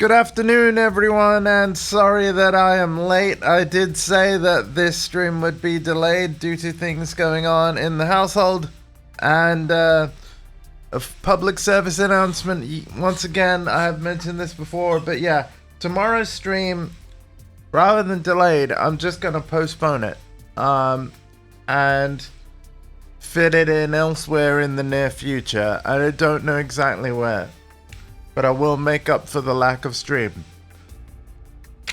Good afternoon, everyone, and sorry that I am late. I did say that this stream would be delayed due to things going on in the household, and a public service announcement. Once again, I have mentioned this before, but yeah, tomorrow's stream, rather than delayed, I'm just gonna postpone it, and fit it in elsewhere in the near future. I don't know exactly where, but I will make up for the lack of stream.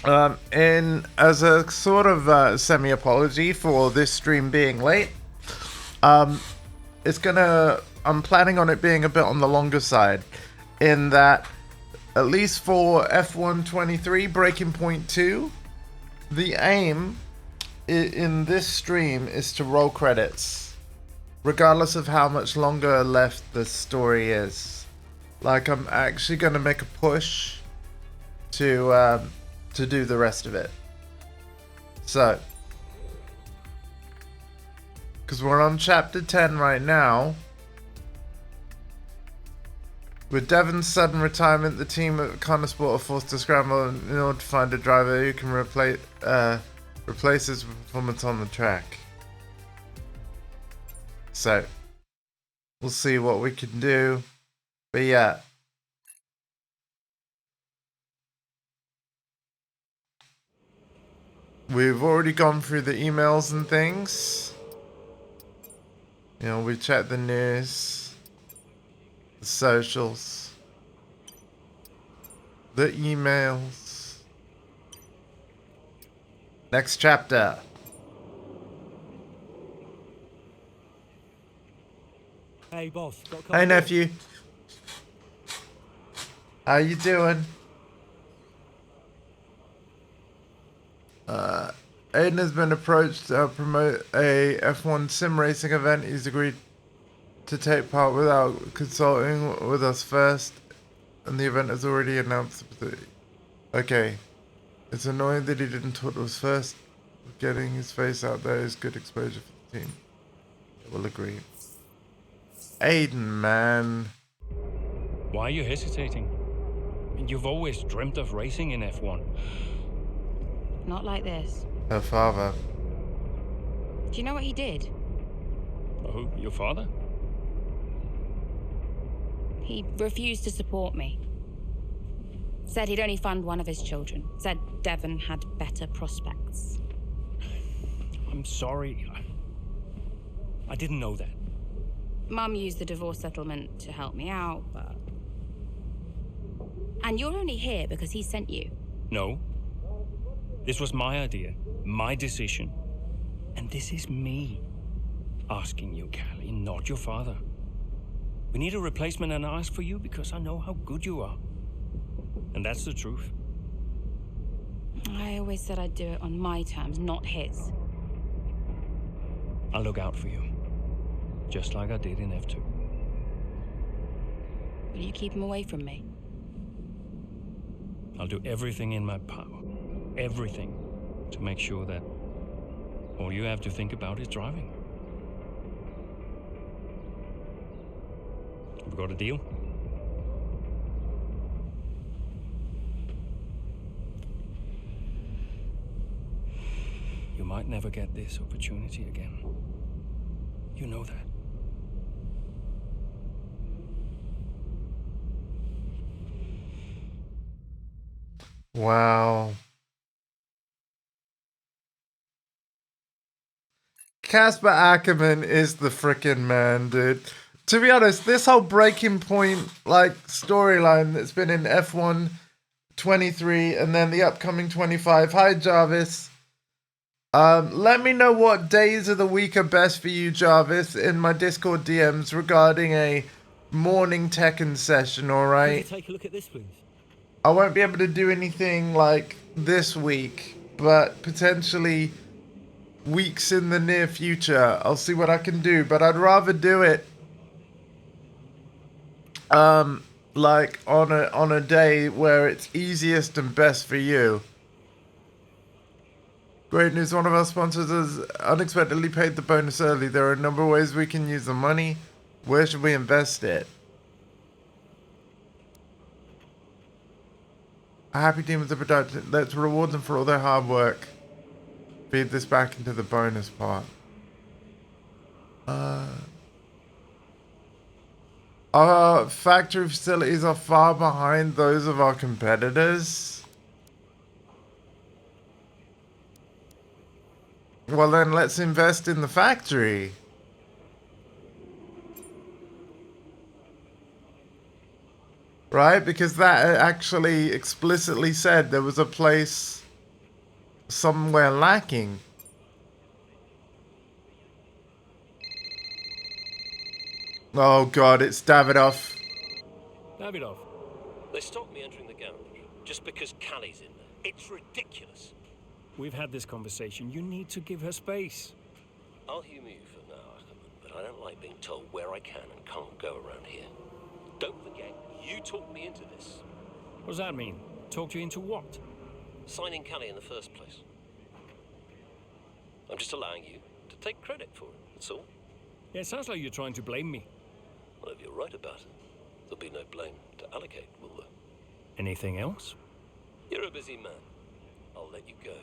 As a sort of semi-apology for this stream being late, I'm planning on it being a bit on the longer side, in that, at least for F1 23 Breaking Point 2, the aim in this stream is to roll credits, regardless of how much longer left the story is. Like, I'm actually gonna make a push to do the rest of it. So, because we're on chapter 10 right now. With Devon's sudden retirement, the team at Connosport are forced to scramble in order to find a driver who can replace his performance on the track. So, we'll see what we can do. But yeah. We've already gone through the emails and things. You know, we checked the news, the socials, the emails. Next chapter. Hey boss. Hey nephew. How you doing? Aiden has been approached to promote a F1 sim racing event. He's agreed to take part without consulting with us first, and the event is already announced. Okay. It's annoying that he didn't talk to us first. Getting his face out there is good exposure for the team. We'll agree. Aiden, man. Why are you hesitating? You've always dreamt of racing in F1. Not like this. Her father. Do you know what he did? Oh, your father? He refused to support me. Said he'd only fund one of his children. Said Devon had better prospects. I'm sorry. I didn't know that. Mum used the divorce settlement to help me out, but... And you're only here because he sent you. No. This was my idea, my decision. And this is me asking you, Callie, not your father. We need a replacement, and I ask for you because I know how good you are. And that's the truth. I always said I'd do it on my terms, not his. I'll look out for you. Just like I did in F2. Will you keep him away from me? I'll do everything in my power. Everything. To make sure that all you have to think about is driving. We got a deal? You might never get this opportunity again. You know that. Wow. Casper Ackerman is the frickin' man, dude. To be honest, this whole Breaking Point, like, storyline that's been in F1 23 and then the upcoming 25. Hi, Jarvis. Let me know what days of the week are best for you, Jarvis, in my Discord DMs regarding a morning Tekken session, alright? Take a look at this, please. I won't be able to do anything, like, this week, but potentially weeks in the near future. I'll see what I can do, but I'd rather do it like on a day where it's easiest and best for you. Great news, one of our sponsors has unexpectedly paid the bonus early. There are a number of ways we can use the money. Where should we invest it? A happy team is a production. Let's reward them for all their hard work. Feed this back into the bonus part. Our factory facilities are far behind those of our competitors. Well then, let's invest in the factory. Right? Because that actually explicitly said there was a place somewhere lacking. Oh god, it's Davidoff. Davidoff. They stopped me entering the garage just because Callie's in there. It's ridiculous. We've had this conversation. You need to give her space. I'll humour you for now, Ackerman, but I don't like being told where I can and can't go around here. Don't forget, you talked me into this. What does that mean? Talked you into what? Signing Callie in the first place. I'm just allowing you to take credit for it, that's all. Yeah, it sounds like you're trying to blame me. Well, if you're right about it, there'll be no blame to allocate, will there? Anything else? You're a busy man. I'll let you go.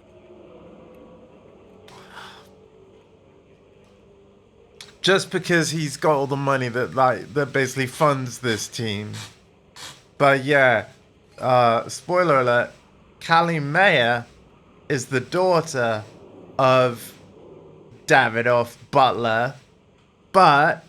Just because he's got all the money that basically funds this team. But yeah, spoiler alert, Callie Mayer is the daughter of Davidoff Butler. But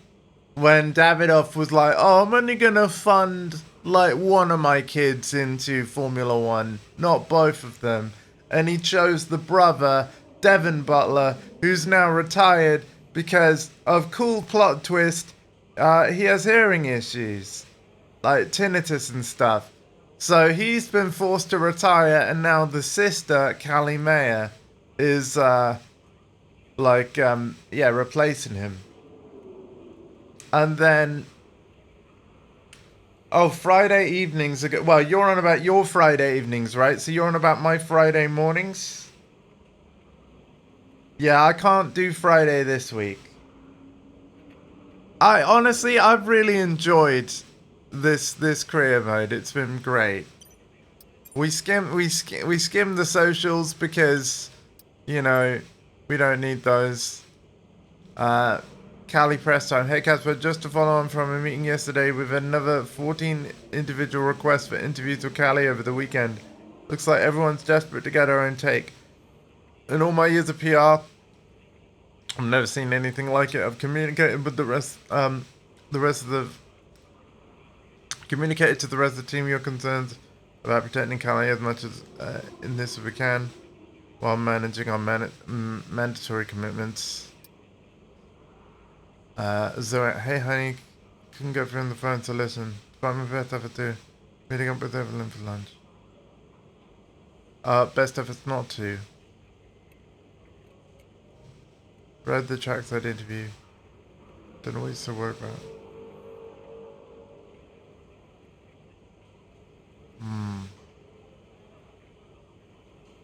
when Davidoff was like, oh, I'm only gonna fund like one of my kids into Formula One, not both of them. And he chose the brother, Devin Butler, who's now retired because of cool plot twist, he has hearing issues, like tinnitus and stuff. So he's been forced to retire, and now the sister, Callie Mayer, is replacing him. And then, Friday evenings are good. Well, you're on about your Friday evenings, right? So you're on about my Friday mornings? Yeah, I can't do Friday this week. I've really enjoyed this career mode. It's been great. We skim the socials because, you know, we don't need those. Callie press time. Hey Casper, just to follow on from a meeting yesterday, we've had another 14 individual requests for interviews with Callie over the weekend. Looks like everyone's desperate to get her own take. In all my years of PR, I've never seen anything like it. I've communicated with communicated to the rest of the team your concerns about protecting Callie as much as in this as we can, while managing our mandatory commitments. Zoe, hey honey, couldn't get through on the phone to listen, but I'm my best effort to. Meeting up with Evelyn for lunch. Best efforts not to. Read the trackside interview. Don't know what he's so worried about.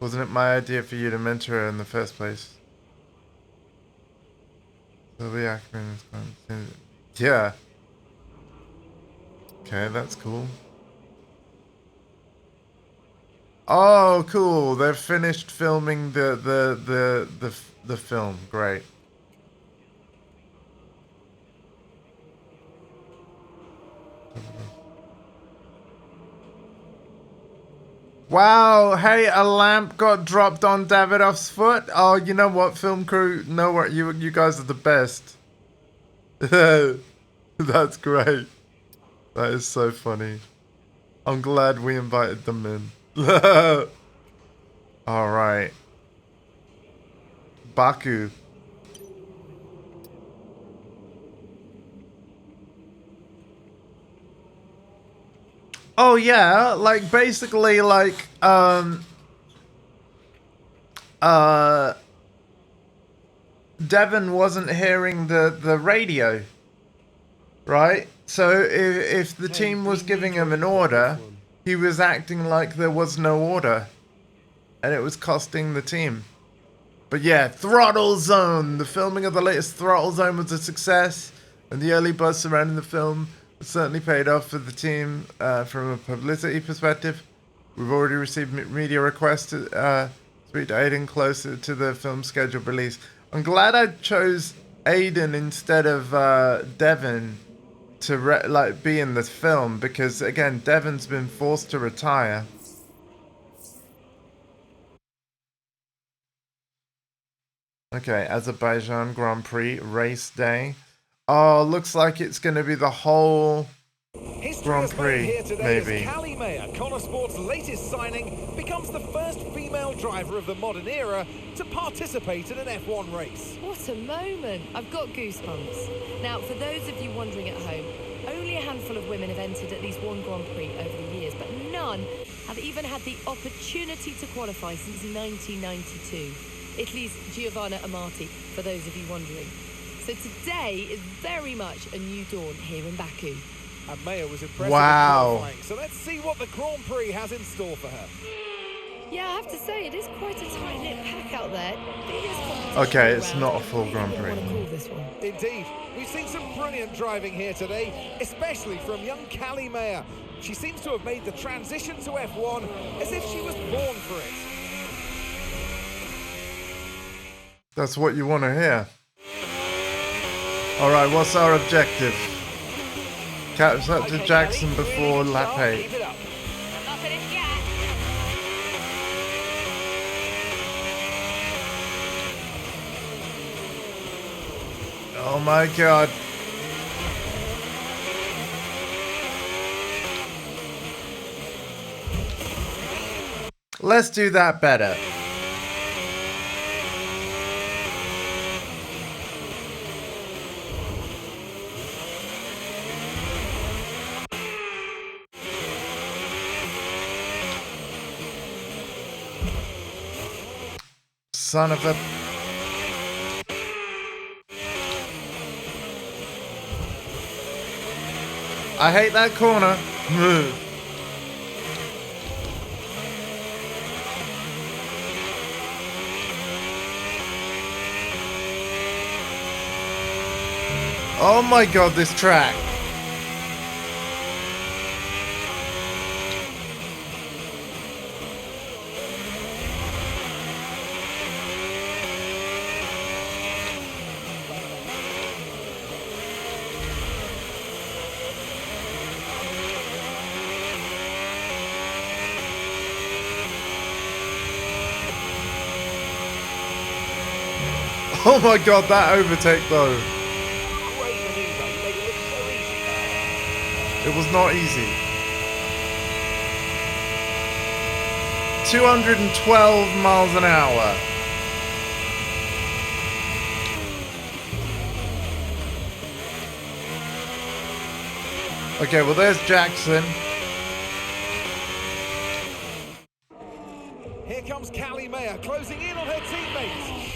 Wasn't it my idea for you to mentor her in the first place? Sylvia Ackerman is going. Yeah. Okay, that's cool. Oh, cool! They've finished filming the film. Great. Wow! Hey, a lamp got dropped on Davidoff's foot. Oh, you know what, film crew? Know what? You guys are the best. That's great. That is so funny. I'm glad we invited them in. All right. Baku. Oh yeah, like basically like Devon wasn't hearing the radio, right? So if the team was giving him an order, he was acting like there was no order, and it was costing the team. But yeah, Throttle Zone. The filming of the latest Throttle Zone was a success, and the early buzz surrounding the film certainly paid off for the team from a publicity perspective. We've already received media requests to speak to Aiden closer to the film scheduled release. I'm glad I chose Aiden instead of Devon to be in this film, because again, Devon's been forced to retire. Okay, Azerbaijan Grand Prix race day. Oh, looks like it's going to be the whole Grand Prix, here today maybe. As Callie Mayer, Connor Sport's latest signing, becomes the first female driver of the modern era to participate in an F1 race. What a moment! I've got goosebumps. Now, for those of you wondering at home, only a handful of women have entered at least one Grand Prix over the years, but none have even had the opportunity to qualify since 1992. Italy's Giovanna Amati, for those of you wondering. So today is very much a new dawn here in Baku. And Mayer was impressive in qualifying, so let's see what the Grand Prix has in store for her. Yeah, I have to say, it is quite a tight-knit pack out there. Okay, it's not a full Grand Prix. Indeed. We've seen some brilliant driving here today, especially from young Callie Mayer. She seems to have made the transition to F1 as if she was born for it. That's what you want to hear. Alright, what's our objective? Catch up to Jackson before lap 8. Oh my god. Let's do that better. Son of a... I hate that corner. Oh my god, this track. Oh my god, that overtake though. It was not easy. 212 miles an hour. Okay, well there's Jackson. Here comes Callie Mayer closing in on her teammates.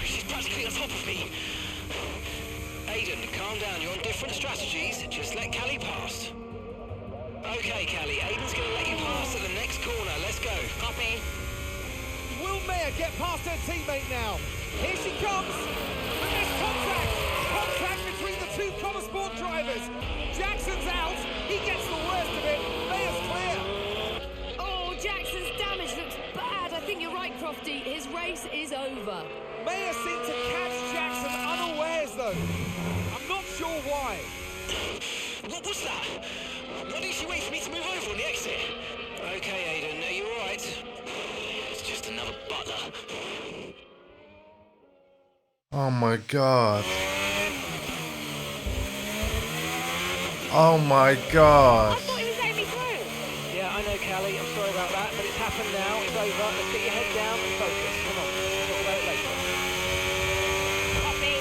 She's practically on top of me. Aiden, calm down. You're on different strategies. Just let Callie pass. Okay, Callie. Aiden's going to let you pass at the next corner. Let's go. Copy. Will Mayer get past her teammate now? Here she comes. And there's contact. Contact between the two Connor Sport drivers. Jackson's out. He gets the worst of it. Mayer's clear. Oh, Jackson's damage looks bad. I think you're right, Crofty. His race is over. Mayer seemed to catch Jackson unawares, though. I'm not sure why. What was that? Why didn't she wait for me to move over on the exit? Okay, Aiden. Are you all right? It's just another butler. Oh my god. Oh my god. I thought he was letting me through. Yeah, I know, Callie. I'm sorry about that, but it's happened now. It's over. Let's get your head down and focus. Come on. We'll talk about it later. Copy.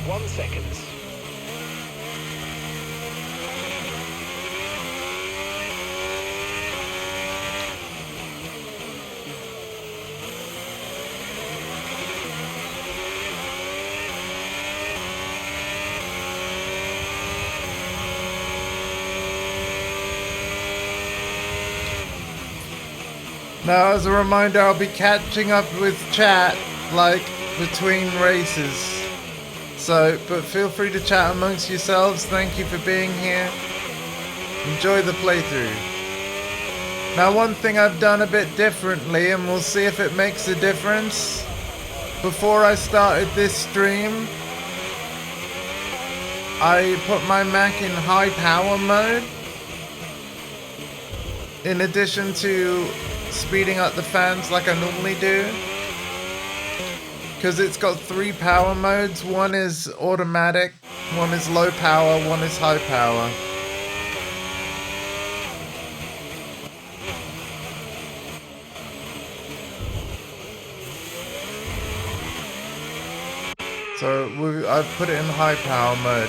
1 second. Now, as a reminder, I'll be catching up with chat, like, between races. So, but feel free to chat amongst yourselves. Thank you for being here. Enjoy the playthrough. Now, one thing I've done a bit differently, and we'll see if it makes a difference. Before I started this stream, I put my Mac in high power mode. In addition to speeding up the fans like I normally do, because it's got 3 power modes. One is automatic, one is low power, one is high power. So I've put it in high power mode,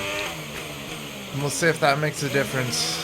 and we'll see if that makes a difference.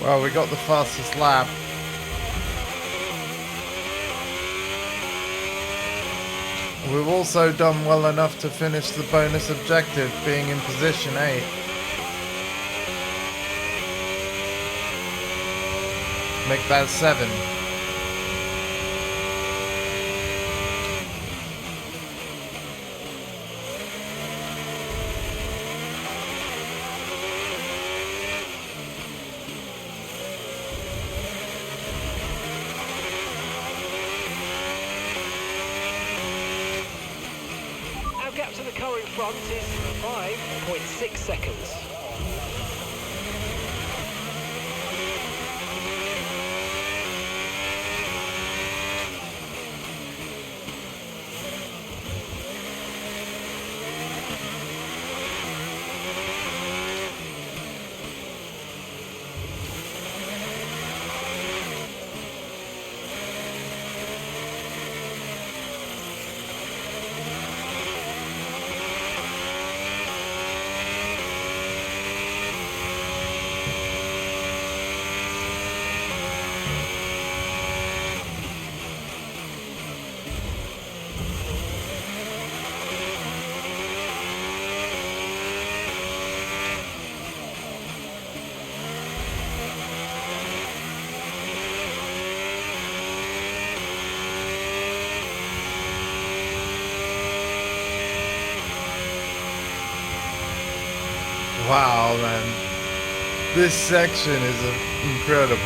Well, we got the fastest lap. We've also done well enough to finish the bonus objective, being in position 8. Make that 7. Gap to the car in front is 5.6 seconds. Wow, man. This section is incredible.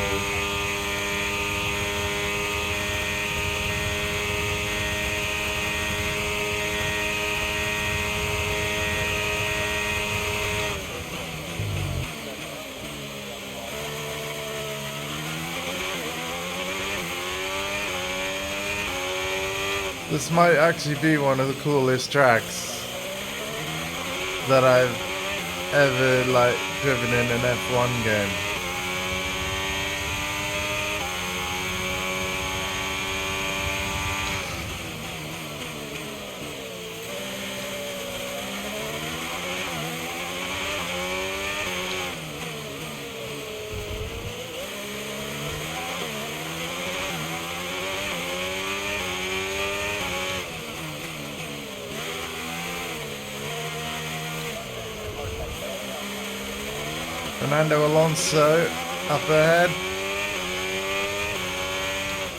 This might actually be one of the coolest tracks that I've ever driven in an F1 game. Fernando Alonso up ahead,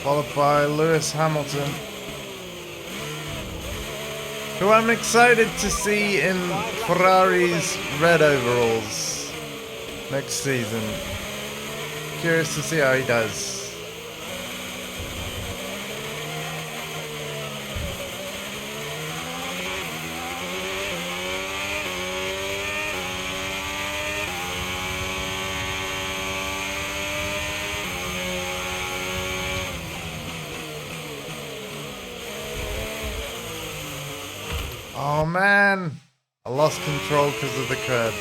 followed by Lewis Hamilton, who I'm excited to see in Ferrari's red overalls next season. Curious to see how he does. Oh man, I lost control because of the curb.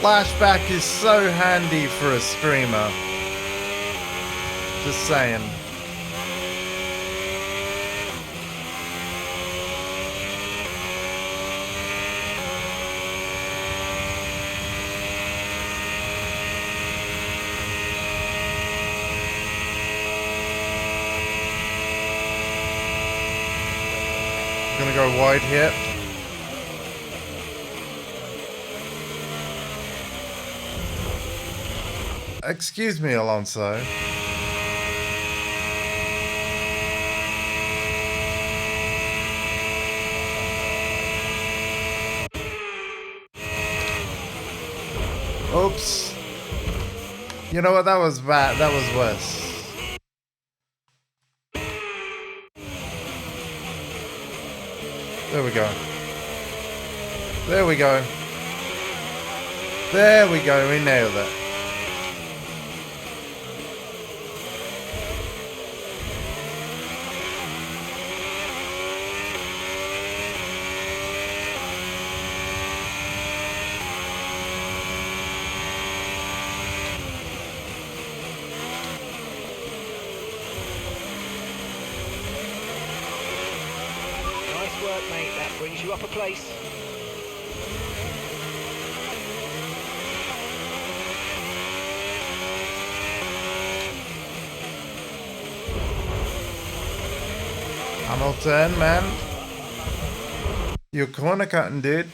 Flashback is so handy for a streamer. Just saying. Gonna go wide here. Excuse me, Alonso. Oops. You know what? That was bad. That was worse. There we go. There we go. There we go. We nailed it. Nice work, mate. That brings you up a place. Hamilton, man. You're corner cutting, dude.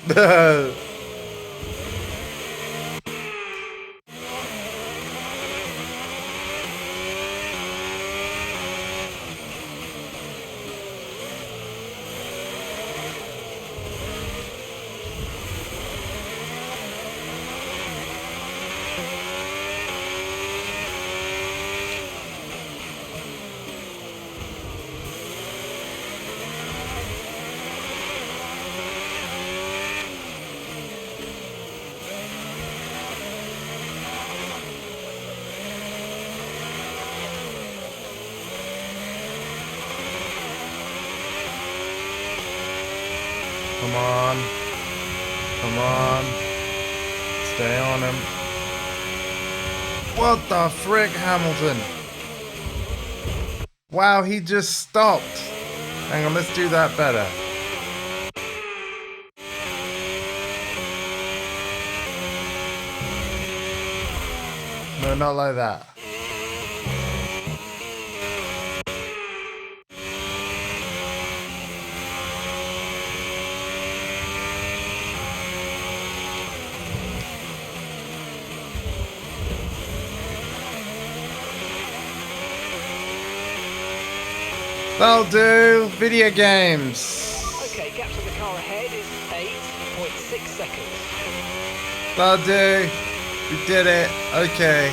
Come on. Come on. Stay on him. What the frick, Hamilton? Wow, he just stopped. Hang on, let's do that better. No, not like that. That'll do. Video games. Okay, gap to the car ahead is 8.6 seconds. That'll do. We did it. Okay.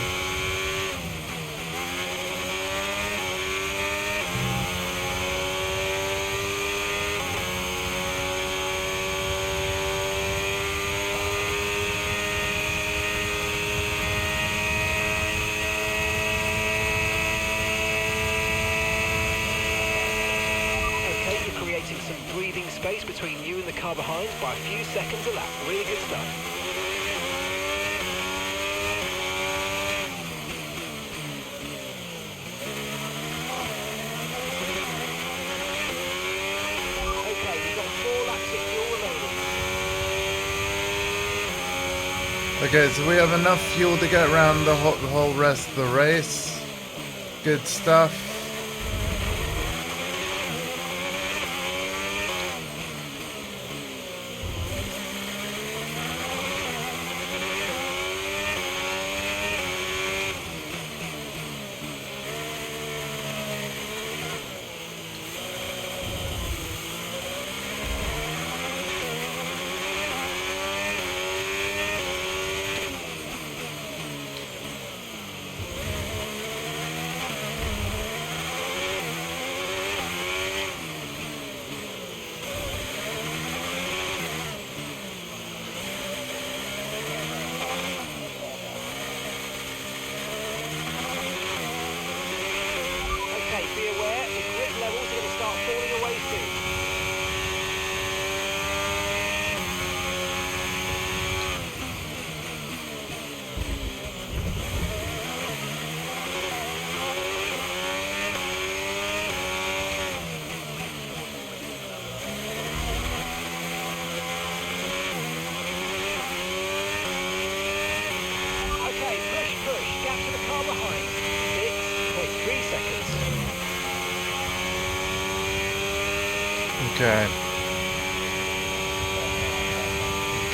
Creating some breathing space between you and the car behind by a few seconds a lap. Really good stuff. Okay, you've got 4 laps of fuel remaining. Okay, so we have enough fuel to get around the whole rest of the race. Good stuff. Okay, be aware, the grip levels are going to start falling away soon. Okay, push, gap to the car behind. 6.3 seconds. Okay.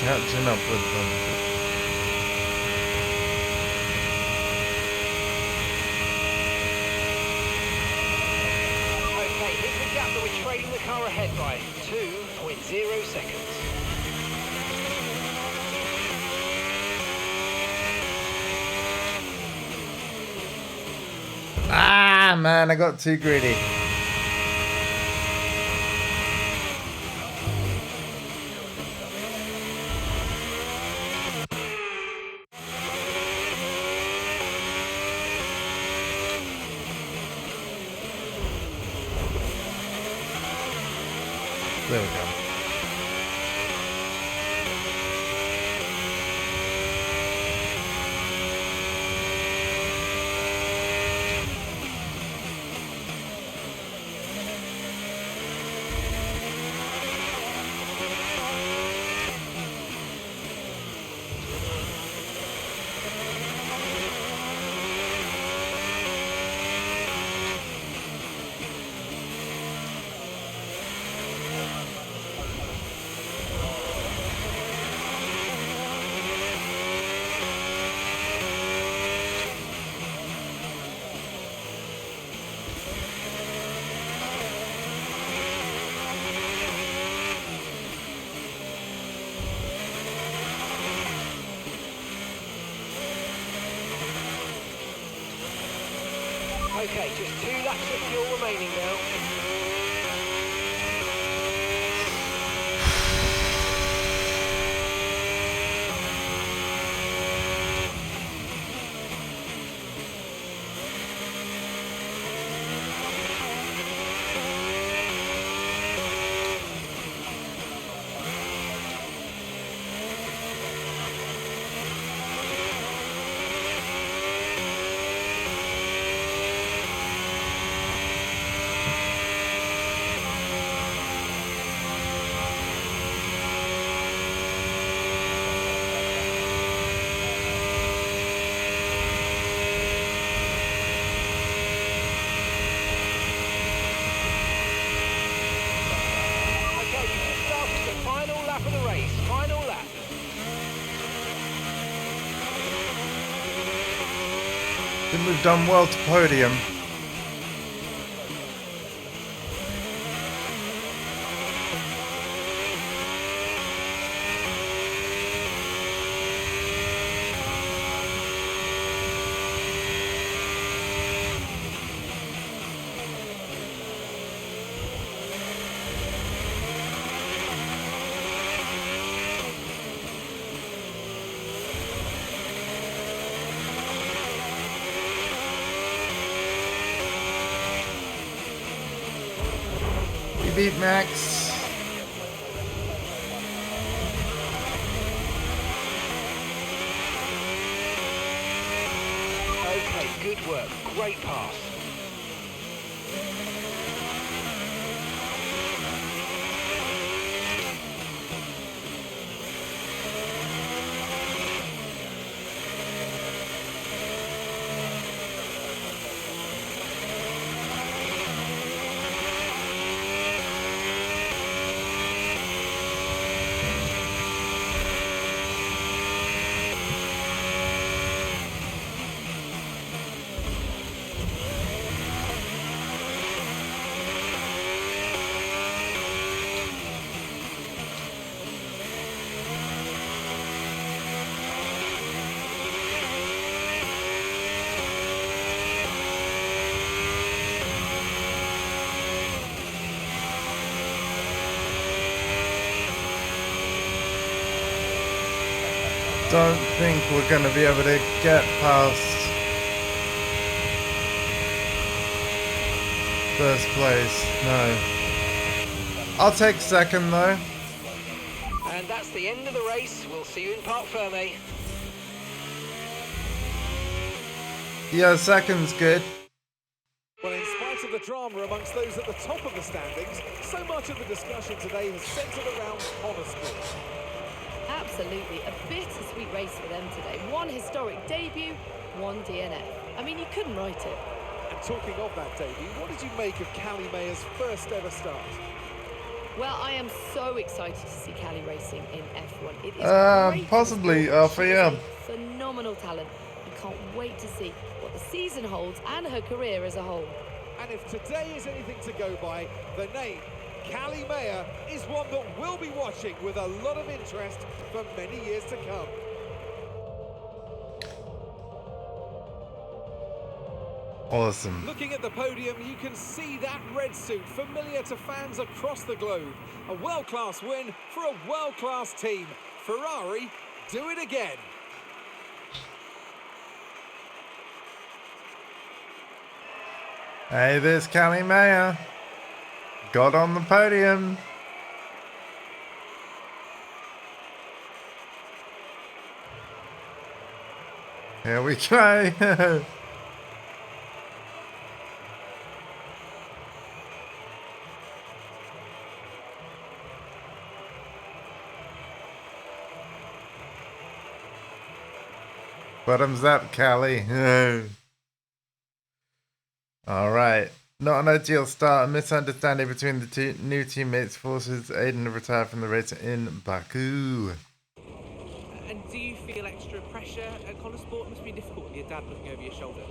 Catching up with them. Okay, here's the gap that we're trailing the car ahead by. 2.0 seconds. Ah, man, I got too greedy. There we go. Okay, just 2 laps of fuel remaining now. Okay, you've just started the final lap of the race. Final lap. I think we've done well to podium. You beat Max. Okay, good work. Great pass. don't think we're going to be able to get past first place. No. I'll take second though. And that's the end of the race. We'll see you in Parc Ferme. Yeah, second's good. Well, in spite of the drama amongst those at the top of the standings, so much of the discussion today has centred around motorsport. Absolutely, a bittersweet race for them today. One historic debut, one DNF. I mean, you couldn't write it. And talking of that debut, what did you make of Callie Mayer's first ever start? Well, I am so excited to see Callie racing in F1. It is great possibly for for you. phenomenal talent. I can't wait to see what the season holds and her career as a whole. And if today is anything to go by, the name Callie Mayer is one that we'll be watching with a lot of interest for many years to come. Awesome. Looking at the podium, you can see that red suit familiar to fans across the globe. A world-class win for a world-class team. Ferrari, do it again. Hey, there's Callie Mayer. Got on the podium. Here we go. Bottoms up, Callie. Alright. Not an ideal start. A misunderstanding between the two new teammates forces Aiden to retire from the race in Baku. And do you feel extra pressure at college sport? It must be difficult with your dad looking over your shoulder.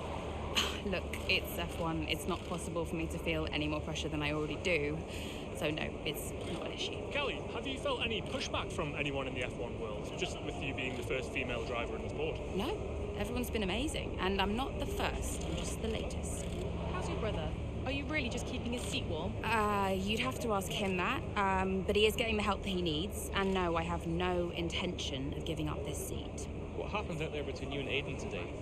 Look, it's F1. It's not possible for me to feel any more pressure than I already do. So no, it's not an issue. Callie, have you felt any pushback from anyone in the F1 world, just with you being the first female driver in the sport? No, everyone's been amazing. And I'm not the first, I'm just the latest. How's your brother? Are you really just keeping his seat warm? You'd have to ask him that. But he is getting the help that he needs. And no, I have no intention of giving up this seat. What happened out there between you and Aiden today?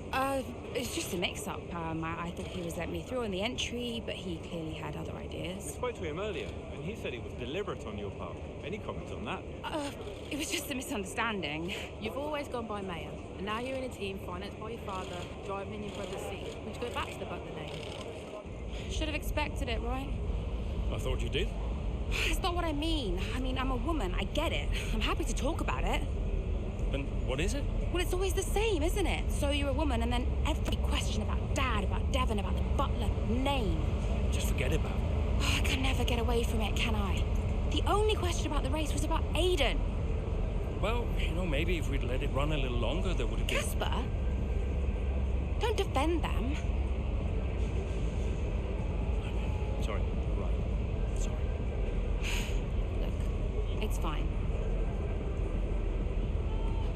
It's just a mix-up. I thought he was letting me through on the entry, but he clearly had other We ideas. spoke to him earlier, and he said it was deliberate on your part. Any comment on that? It was just a misunderstanding. You've always gone by Mayor, and now you're in a team financed by your father, driving in your brother's seat. Would you go back to the Butler name? Should have expected it, right? I thought you did. That's not what I mean. I mean, I'm a woman. I get it. I'm happy to talk about it. And what is it? Well, it's always the same, isn't it? So you're a woman, and then every question about Dad, about Devon, about the Butler name. Just forget about it. Oh, I can never get away from it, can I? The only question about the race was about Aiden. Well, maybe if we'd let it run a little longer, there would have been... Casper, don't defend them. Sorry. Right. Sorry. Look, it's fine.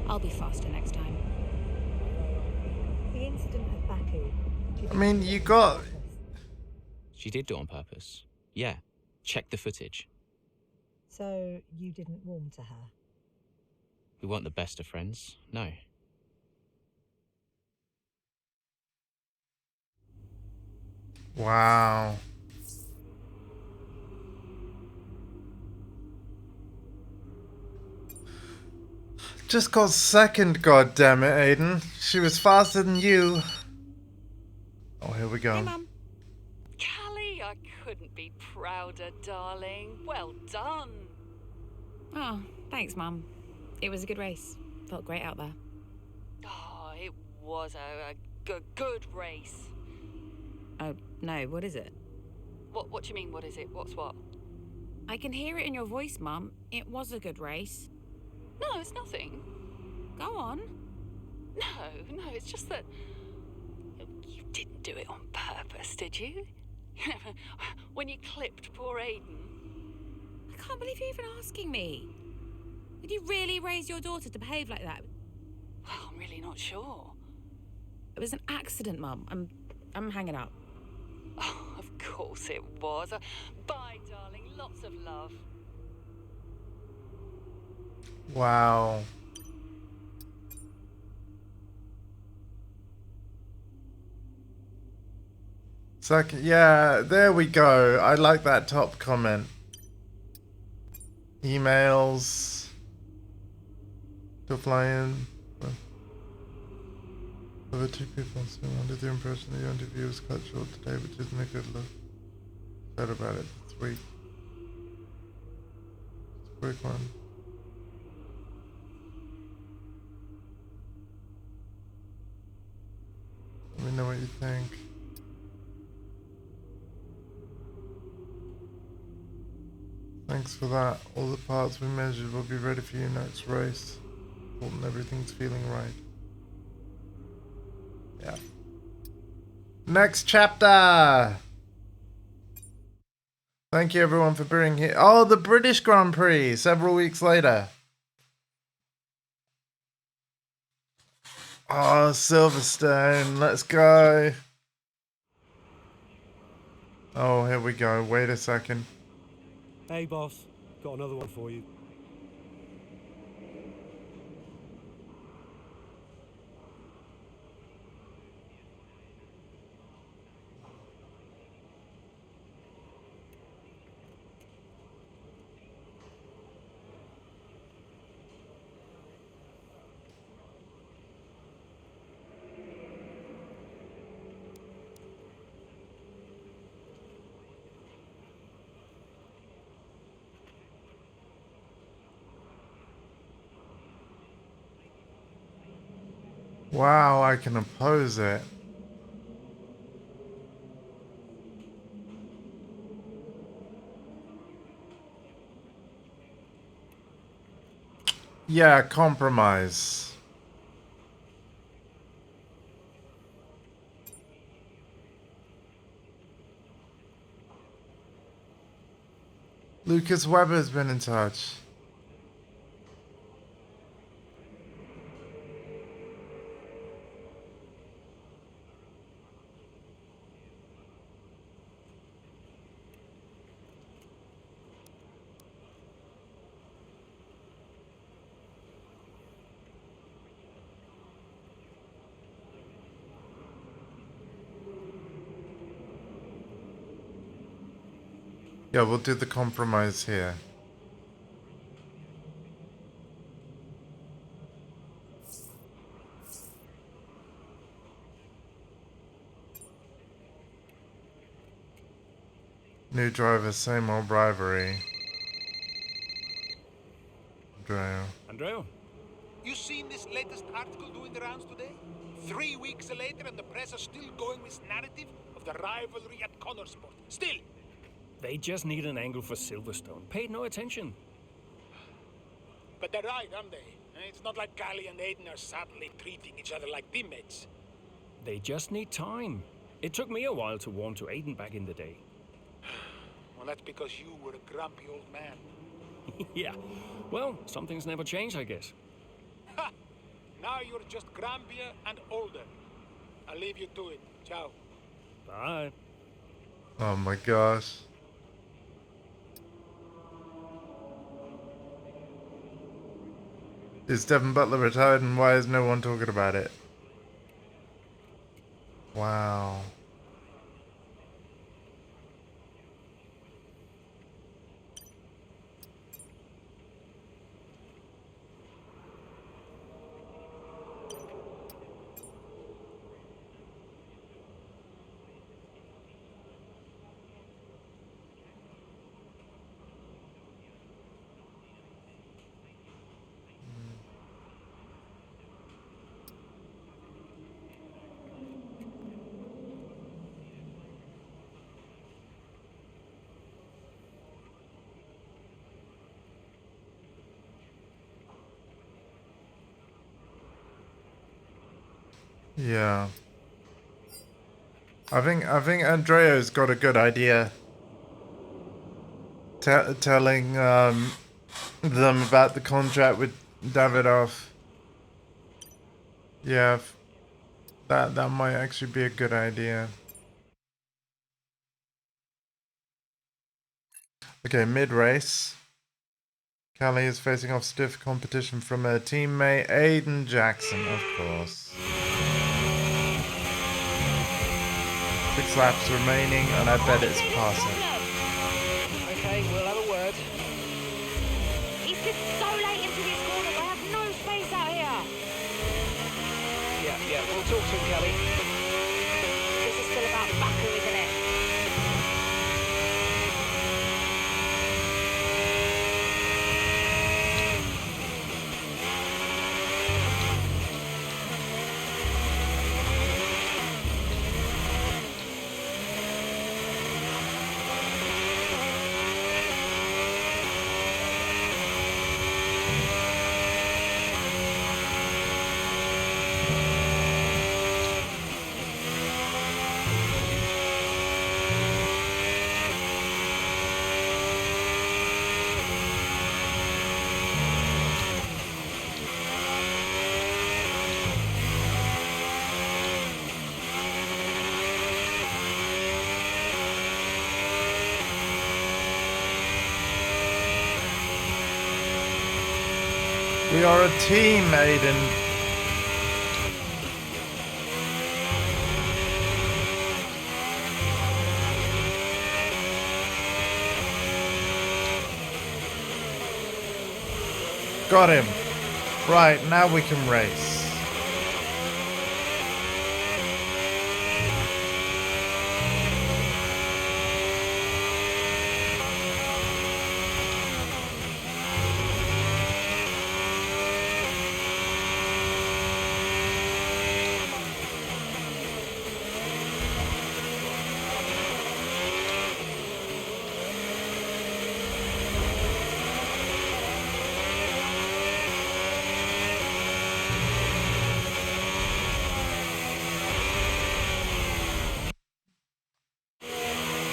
I'll be faster next time. The incident at Baku. I mean, you got... She did do it on purpose. Yeah. Check the footage. So you didn't warm to her? We weren't the best of friends. No. Wow. Just got second, goddammit, Aiden. She was faster than you. Oh, here we go. Hey, Mum. Callie, I couldn't be prouder, darling. Well done. Oh, thanks, Mum. It was a good race. Felt great out there. Oh, it was a good race. Oh, no, what is it? What do you mean, what is it? What's what? I can hear it in your voice, Mum. It was a good race. No, it's nothing. Go on. No, it's just that... You didn't do it on purpose, did you? When you clipped poor Aiden. I can't believe you're even asking me. Did you really raise your daughter to behave like that? Well, I'm really not sure. It was an accident, Mum. I'm hanging up. Oh, of course it was. Bye, darling. Lots of love. Wow. Second, yeah, there we go. I like that top comment. Emails. To fly in. Over 2 people still under the impression that your interview was cut short today, which isn't a good look. Said about it this week. It's a quick one. Let me know what you think. Thanks for that. All the parts we measured will be ready for you next race. Important everything's feeling right. Yeah. Next chapter! Thank you everyone for being here. Oh, the British Grand Prix, several weeks later. Oh, Silverstone, let's go. Oh, here we go. Wait a second. Hey boss, got another one for you. Wow, I can oppose it. Yeah, compromise. Lucas Weber's been in touch. Yeah, we'll do the compromise here. New driver, same old rivalry. Andrea? You seen this latest article doing the rounds today? 3 weeks later and the press are still going this narrative of the rivalry at Connorsport. Still! They just need an angle for Silverstone. Paid no attention. But they're right, aren't they? It's not like Callie and Aiden are sadly treating each other like teammates. They just need time. It took me a while to warm to Aiden back in the day. Well, that's because you were a grumpy old man. Yeah. Well, some things never change, I guess. Ha! Now you're just grumpier and older. I'll leave you to it. Ciao. Bye. Oh my gosh. Is Devin Butler retired and why is no one talking about it? Wow. Yeah. I think Andrea's got a good idea. Telling them about the contract with Davidoff. Yeah, that might actually be a good idea. Okay, mid-race. Callie is facing off stiff competition from her teammate Aiden Jackson, of course. 6 6 laps remaining, and I bet it's passing. Okay, we'll have a word. He's just so late into these corners. I have no space out here. Yeah, we'll talk to him, Kelly. This is still about Baku, isn't it? We are a team, Aiden. Got him. Right, now we can race.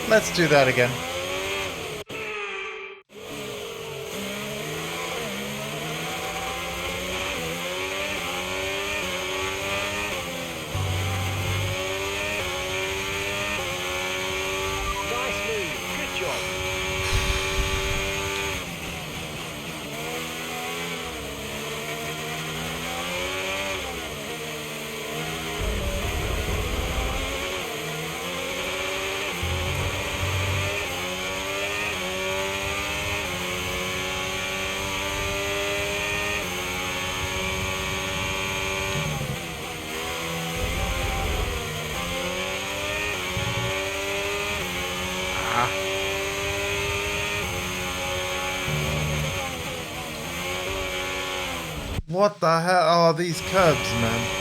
Let's do that again. Nice move. Good job. What the hell are these curbs, man?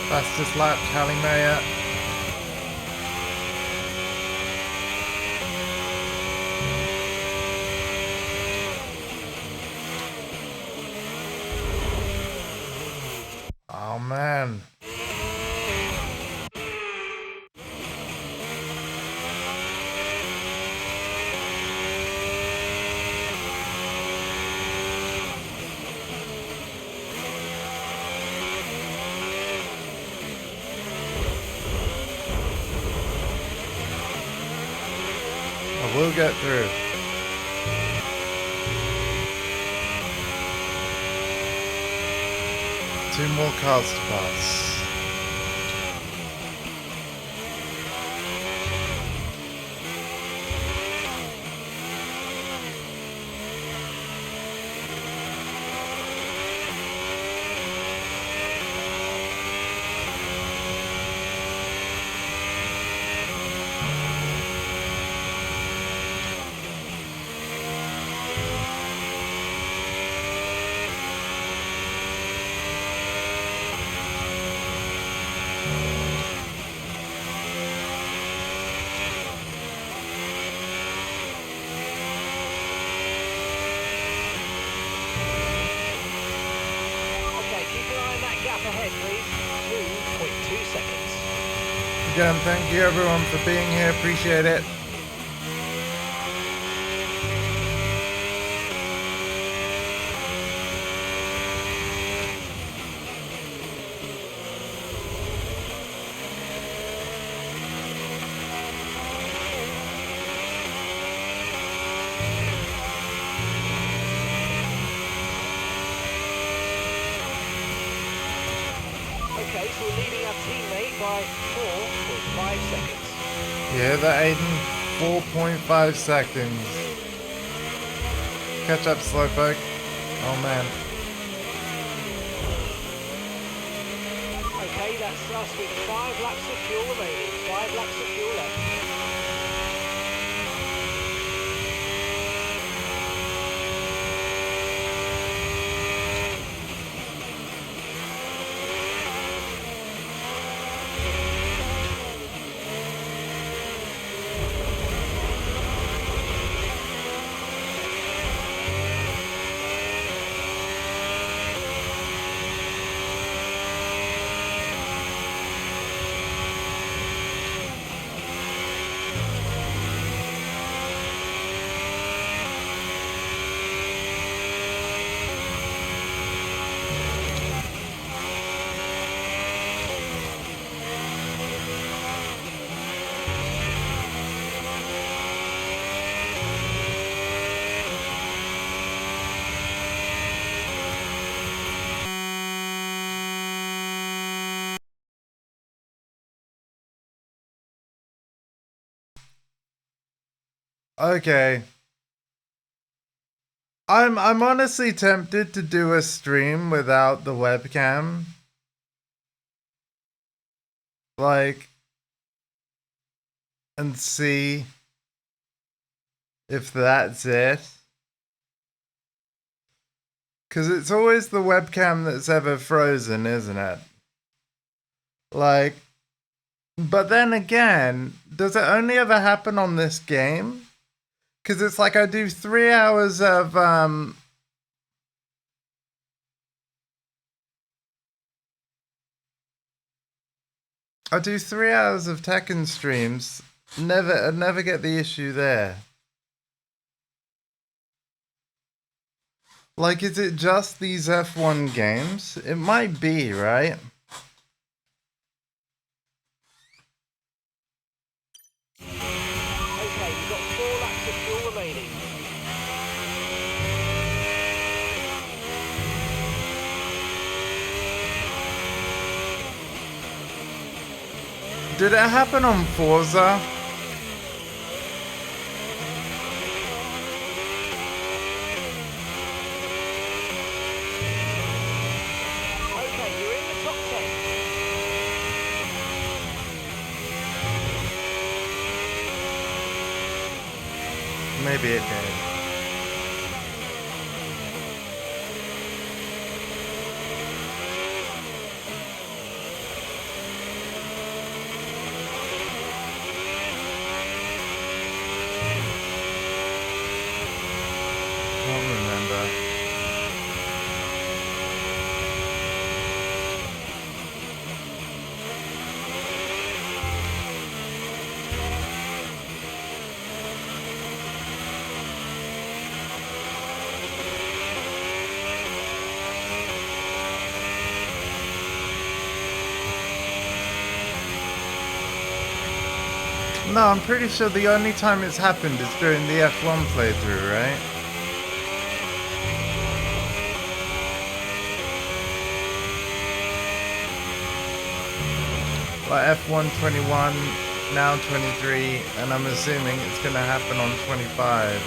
Fastest lap, Calimaya. Oh man. We'll get through. Two more cars to pass. ahead, please. 2.2 seconds. Again, thank you everyone for being here. Appreciate it. Okay, so we're leading our teammate by 4.5 seconds. Yeah, that Aiden. 4.5 seconds. Catch up, Slowpoke. Oh man. Okay, that's us with 5 laps of fuel remaining. 5 laps of fuel left. Okay. I'm honestly tempted to do a stream without the webcam. Like, and see if that's it. Cause it's always the webcam that's ever frozen, isn't it? Like, but then again, does it only ever happen on this game? Cause it's like I do 3 hours of I do 3 hours of Tekken streams. I never get the issue there. Like, is it just these F1 games? It might be, right? Okay, we've got 4 laps of fuel remaining. Did it happen on Forza? Okay, you're in the top 10. Maybe it did. I don't remember. No, I'm pretty sure the only time it's happened is during the F1 playthrough, right? Like F1 21, now 23, and I'm assuming it's gonna happen on 25.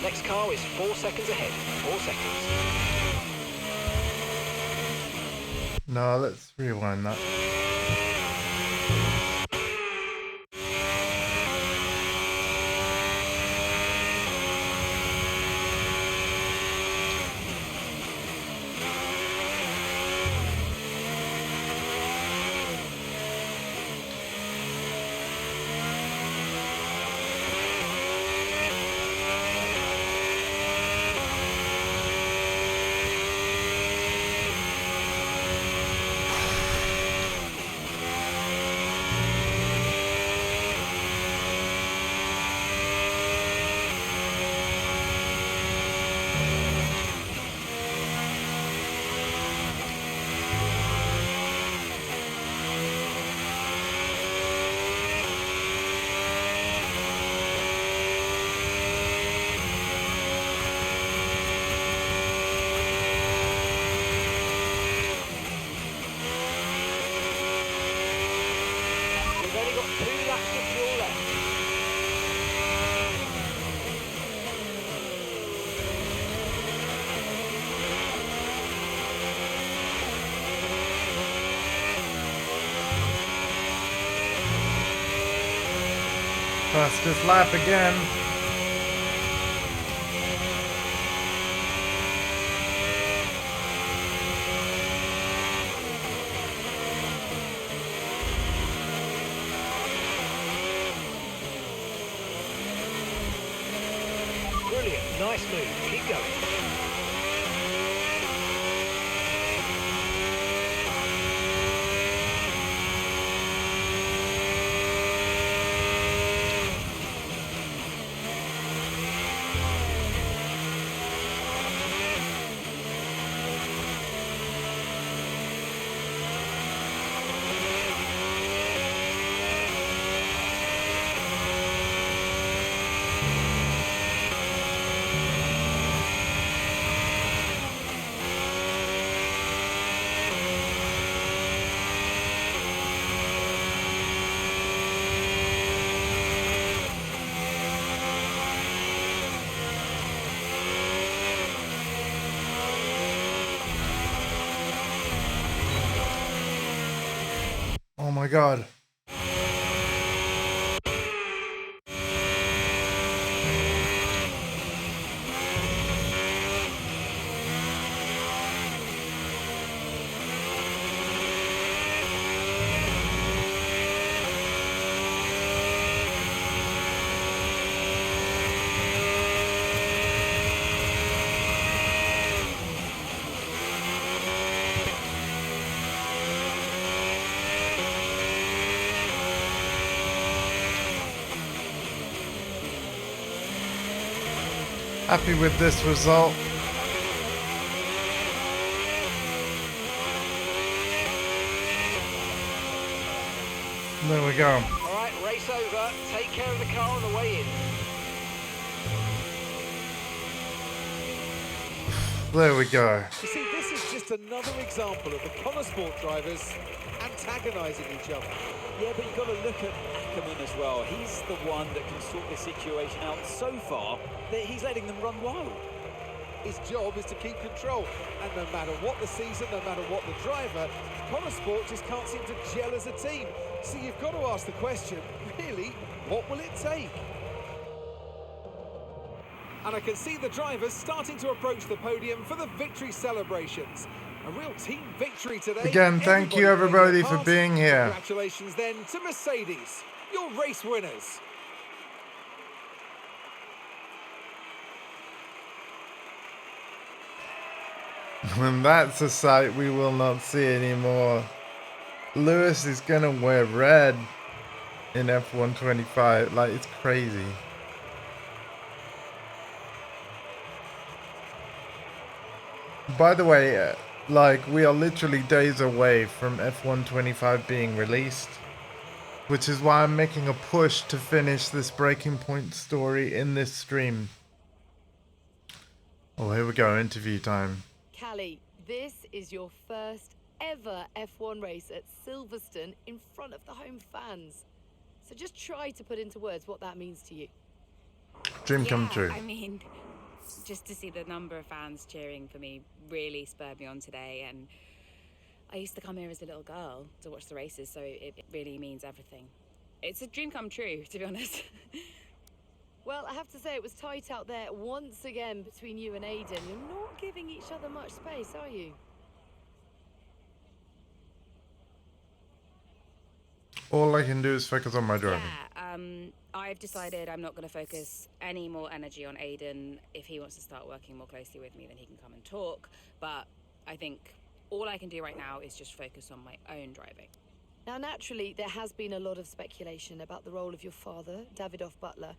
Next car is 4 seconds ahead. 4 seconds. No, let's rewind that. We've only got 2 laps of fuel left. Fastest lap again. Brilliant, nice move. Keep going. Oh my god. Happy with this result. There we go. All right, race over. Take care of the car on the way in. There we go. You see, this is just another example of the Connor Sport drivers antagonising each other. Yeah, but you've got to look at Ackerman as well. He's the one that can sort this situation out so far that he's letting them run wild. His job is to keep control, and no matter what the season, no matter what the driver, Connor Sport just can't seem to gel as a team. So you've got to ask the question, really, what will it take? And I can see the drivers starting to approach the podium for the victory celebrations. A real team victory today. Again, thank you everybody for being here. Congratulations then to Mercedes, your race winners. And that's a sight we will not see anymore. Lewis is gonna wear red in F125. Like, it's crazy. By the way, like, we are literally days away from F125 being released, which is why I'm making a push to finish this Breaking Point story in this stream. Oh, here we go, interview time. Callie, this is your first ever F1 race at Silverstone in front of the home fans. So just try to put into words what that means to you. Dream come true. I mean, Just to see the number of fans cheering for me really spurred me on today, and I used to come here as a little girl to watch the races, so it really means everything. It's a dream come true, to be honest. Well, I have to say it was tight out there once again between you and Aiden. You're not giving each other much space, are you? All I can do is focus on my driving. Yeah, I've decided I'm not going to focus any more energy on Aiden. If he wants to start working more closely with me, then he can come and talk. But I think all I can do right now is just focus on my own driving. Now, naturally, there has been a lot of speculation about the role of your father, Davidoff Butler,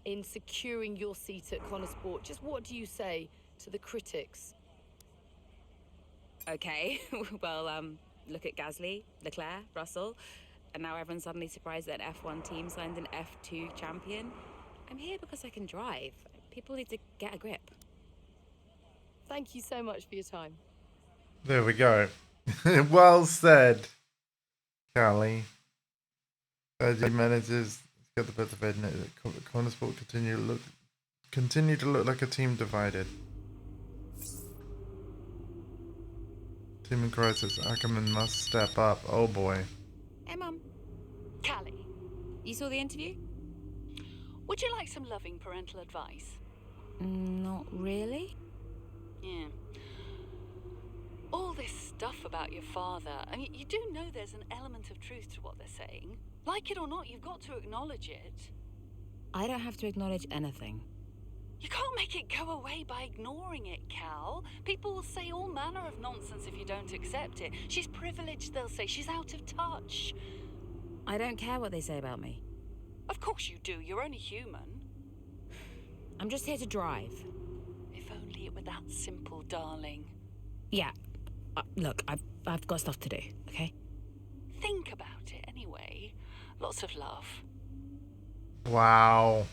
in securing your seat at Connor Sport. Just what do you say to the critics? Okay, well, look at Gasly, Leclerc, Russell, and now everyone's suddenly surprised that an F1 team signed an F2 champion. I'm here because I can drive. People need to get a grip. Thank you so much for your time. There we go. Well said, Callie. 30 minutes is got the best of it. Connor Sport continue to look like a team divided. Team in crisis. Ackerman must step up. Oh boy. Hey, Mum. Callie, You saw the interview? would you like some loving parental advice? Not really. Yeah. All this stuff about your father, I mean, you do know there's an element of truth to what they're saying. Like it or not, you've got to acknowledge it. I don't have to acknowledge anything. You can't make it go away by ignoring it, Cal. People will say all manner of nonsense if you don't accept it. She's privileged, they'll say. She's out of touch. I don't care what they say about me. Of course you do. You're only human. I'm just here to drive. If only it were that simple, darling. Yeah. Look, I've got stuff to do, okay? Think about it anyway. Lots of love. Wow.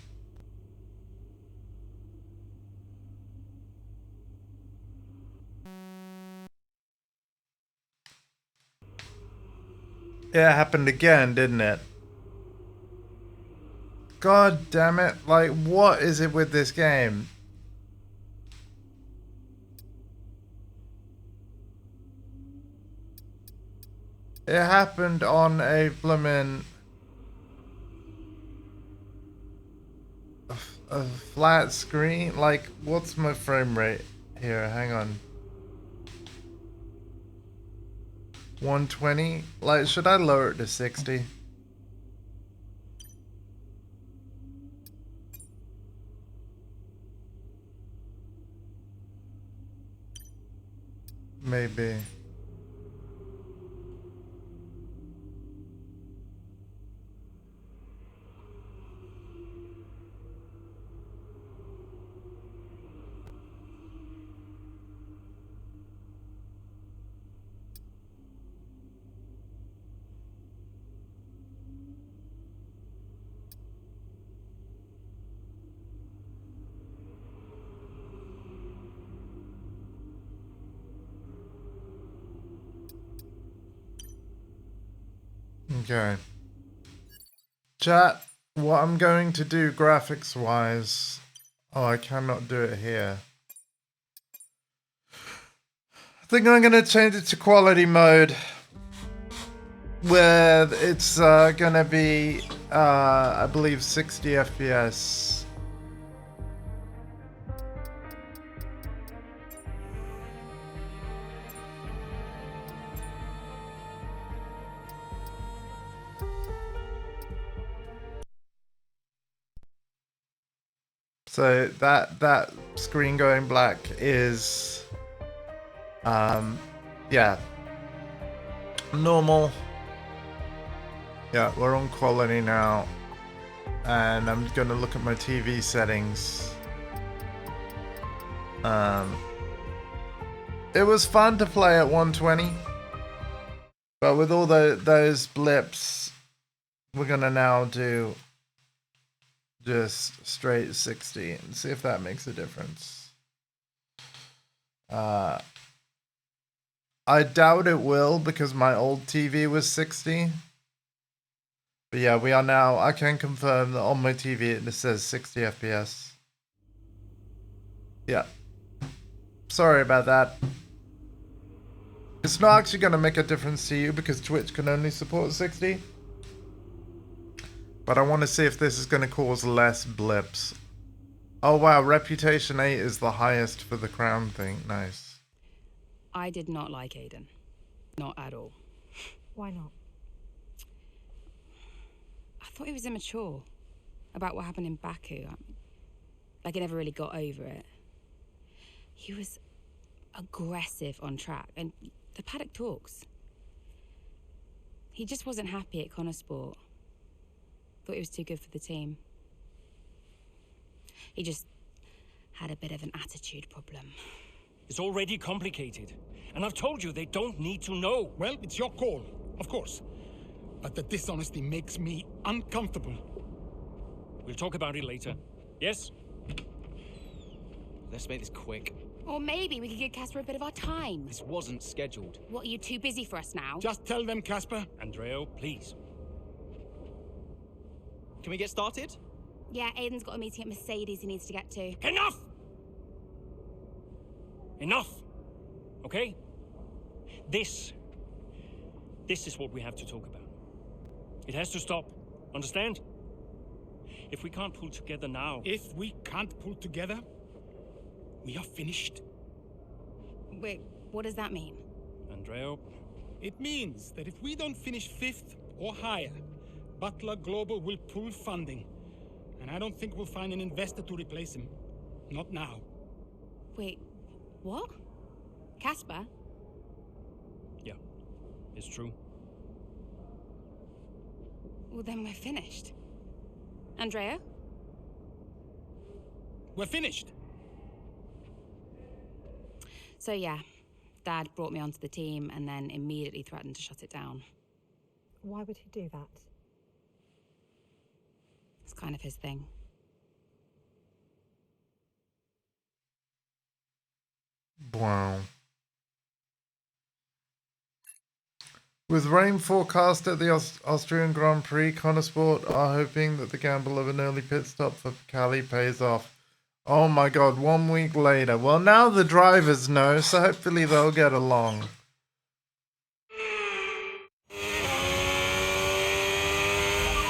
It happened again, didn't it? God damn it. Like, what is it with this game? It happened on a bloomin' a flat screen. Like, what's my frame rate here? Hang on. 120? Like, should I lower it to 60? Maybe. Okay. Chat, what I'm going to do graphics wise. Oh, I cannot do it here. I think I'm going to change it to quality mode, where it's going to be, I believe, 60 FPS. So that screen going black is, yeah, normal. Yeah, we're on quality now, and I'm gonna look at my TV settings. It was fun to play at 120, but with all those blips, we're gonna now do just straight 60 and see if that makes a difference. I doubt it will because my old TV was 60. But yeah, we are now, I can confirm that on my TV it says 60 FPS. Yeah. Sorry about that. It's not actually going to make a difference to you because Twitch can only support 60. But I want to see if this is going to cause less blips. Oh wow, Reputation 8 is the highest for the crown thing. Nice. I did not like Aiden. Not at all. Why not? I thought he was immature about what happened in Baku. Like, he never really got over it. He was aggressive on track, and the paddock talks. He just wasn't happy at Connorsport. Thought he was too good for the team. He just had a bit of an attitude problem. It's already complicated. And I've told you they don't need to know. Well, it's your call, of course. But the dishonesty makes me uncomfortable. We'll talk about it later. Yes? Let's make this quick. Or maybe we could give Casper a bit of our time. This wasn't scheduled. What, are you too busy for us now? Just tell them, Casper. Andreo, please. Can we get started? Yeah, Aiden's got a meeting at Mercedes he needs to get to. Enough! Enough! Okay? This is what we have to talk about. It has to stop. Understand? If we can't pull together now... If we can't pull together, we are finished. Wait, what does that mean? Andreo? It means that if we don't finish 5th or higher, Butler Global will pull funding. And I don't think we'll find an investor to replace him. Not now. Wait, what? Casper? Yeah, it's true. Well, then we're finished. Andrea? We're finished. So yeah, Dad brought me onto the team and then immediately threatened to shut it down. Why would he do that? It's kind of his thing. Wow. With rain forecast at the Austrian Grand Prix, Connorsport are hoping that the gamble of an early pit stop for Cali pays off. Oh my god, 1 week later. Well, now the drivers know, so hopefully they'll get along.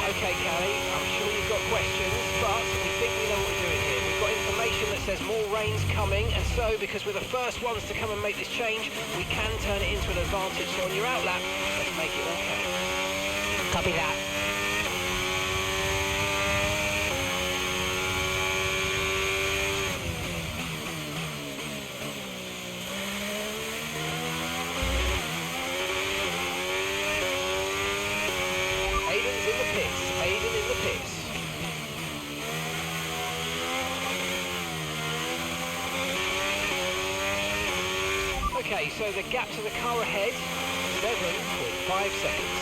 Okay, Callie, I'm sure you've got questions, but we think we know what we're doing here. We've got information that says more rain's coming, and so, because we're the first ones to come and make this change, we can turn it into an advantage. So on your outlap, let's make it okay. Copy that. Aiden's in the pits. Aiden in the pits. Okay, so the gap to the car ahead, 7.5 seconds.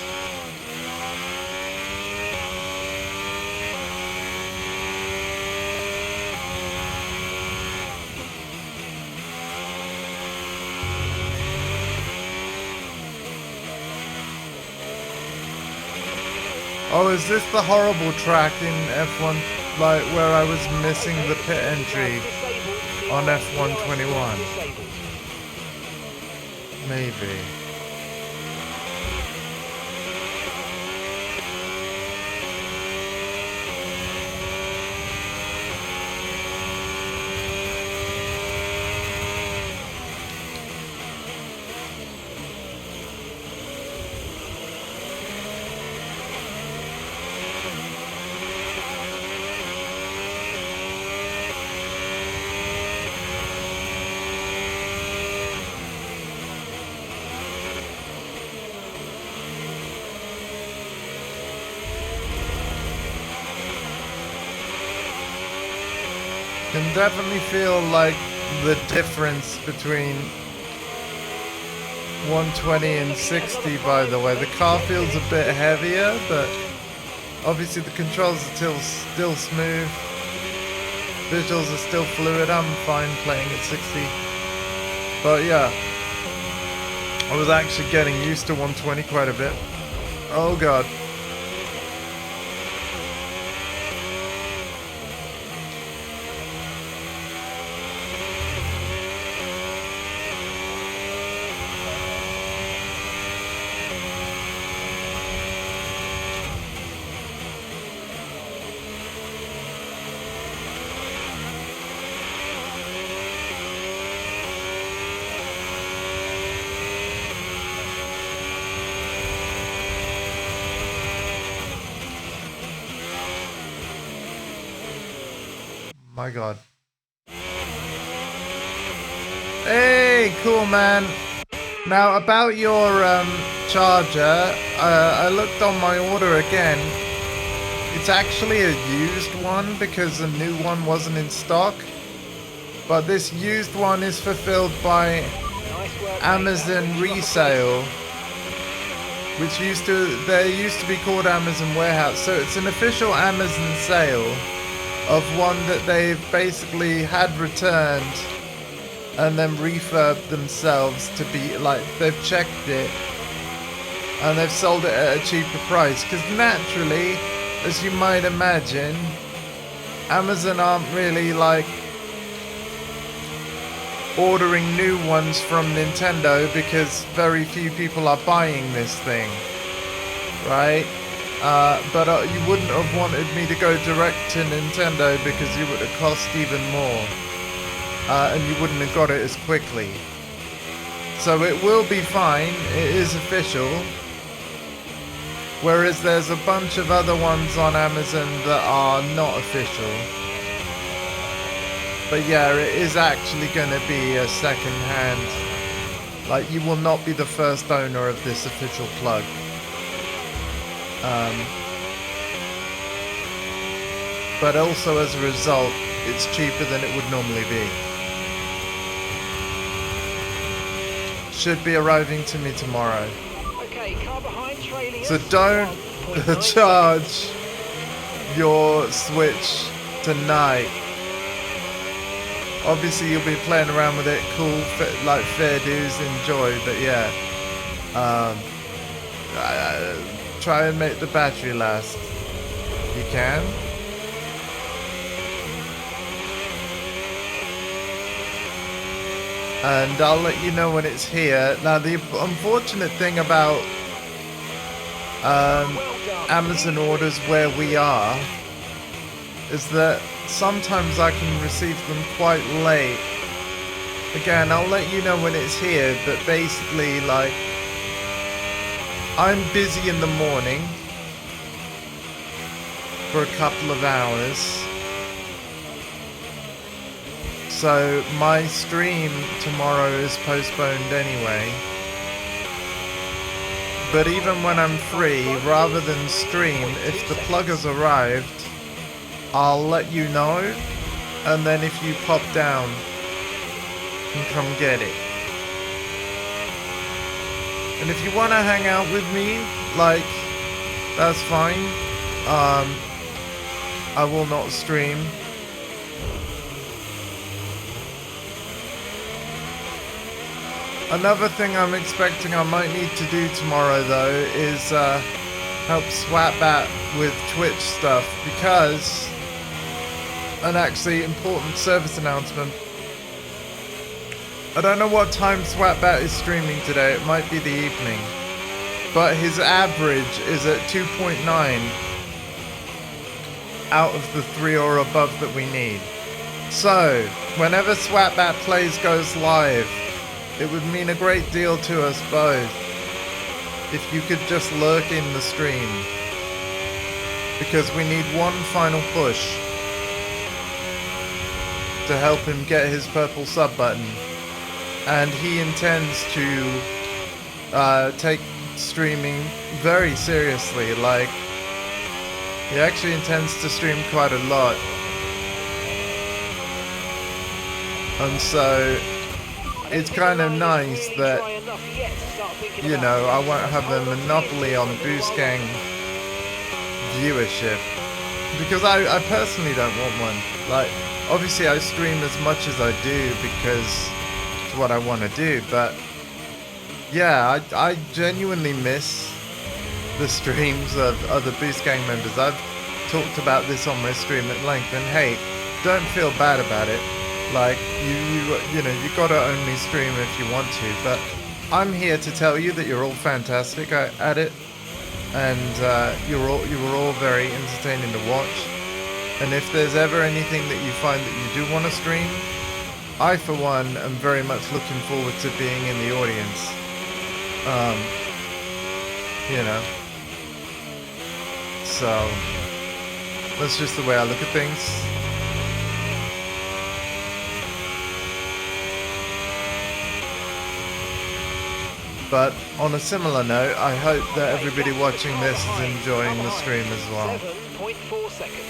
Oh, is this the horrible track in F1, like where I was missing the pit entry on F121? Maybe. Can definitely feel like the difference between 120 and 60, by the way. The car feels a bit heavier, but obviously the controls are still smooth. Visuals are still fluid. I'm fine playing at 60. But yeah, I was actually getting used to 120 quite a bit. Oh god. My God. Hey, cool, man. Now, about your charger, I looked on my order again. It's actually a used one because a new one wasn't in stock. But this used one is fulfilled by Amazon Resale, which used to be called Amazon Warehouse. So it's an official Amazon sale of one that they've basically had returned and then refurbed themselves to be like, they've checked it and they've sold it at a cheaper price. Because naturally, as you might imagine, Amazon aren't really like ordering new ones from Nintendo because very few people are buying this thing, right? But you wouldn't have wanted me to go direct to Nintendo because it would have cost even more. And you wouldn't have got it as quickly. So it will be fine, it is official. Whereas there's a bunch of other ones on Amazon that are not official. But yeah, it is actually going to be a second hand. Like, you will not be the first owner of this official plug. But also as a result, it's cheaper than it would normally be. Should be arriving to me tomorrow. Okay, car behind, trailing So us. don't 1.9 charge your Switch tonight. Obviously you'll be playing around with it, cool, like fair dues, enjoy, but yeah. Try and make the battery last. You can. And I'll let you know when it's here. Now the unfortunate thing about Amazon orders where we are is that sometimes I can receive them quite late. Again, I'll let you know when it's here, but basically, like, I'm busy in the morning for a couple of hours. So my stream tomorrow is postponed anyway. But even when I'm free, rather than stream, if the plug has arrived, I'll let you know, and then if you pop down, you can come get it. And if you want to hang out with me, like, that's fine. I will not stream. Another thing I'm expecting I might need to do tomorrow, though, is help Swatbat with Twitch stuff, because an actually important service announcement. I don't know what time Swatbat is streaming today, it might be the evening, but his average is at 2.9 out of the 3 or above that we need. So, whenever Swatbat Plays goes live, it would mean a great deal to us both if you could just lurk in the stream, because we need one final push to help him get his purple sub button, and he intends to take streaming very seriously. Like, he actually intends to stream quite a lot, and so it's kind of nice that, you know, I won't have a monopoly on Boost Gang viewership, because I personally don't want one. Like, obviously I stream as much as I do because it's what I want to do, but yeah, I genuinely miss the streams of other Boost Gang members. I've talked about this on my stream at length, and hey, don't feel bad about it. Like, you know, you gotta only stream if you want to, but I'm here to tell you that you're all fantastic at it, and you were all very entertaining to watch. And if there's ever anything that you find that you do want to stream, I for one am very much looking forward to being in the audience. You know, so that's just the way I look at things. But on a similar note, I hope that everybody watching this is enjoying the stream as well. 7.4 seconds.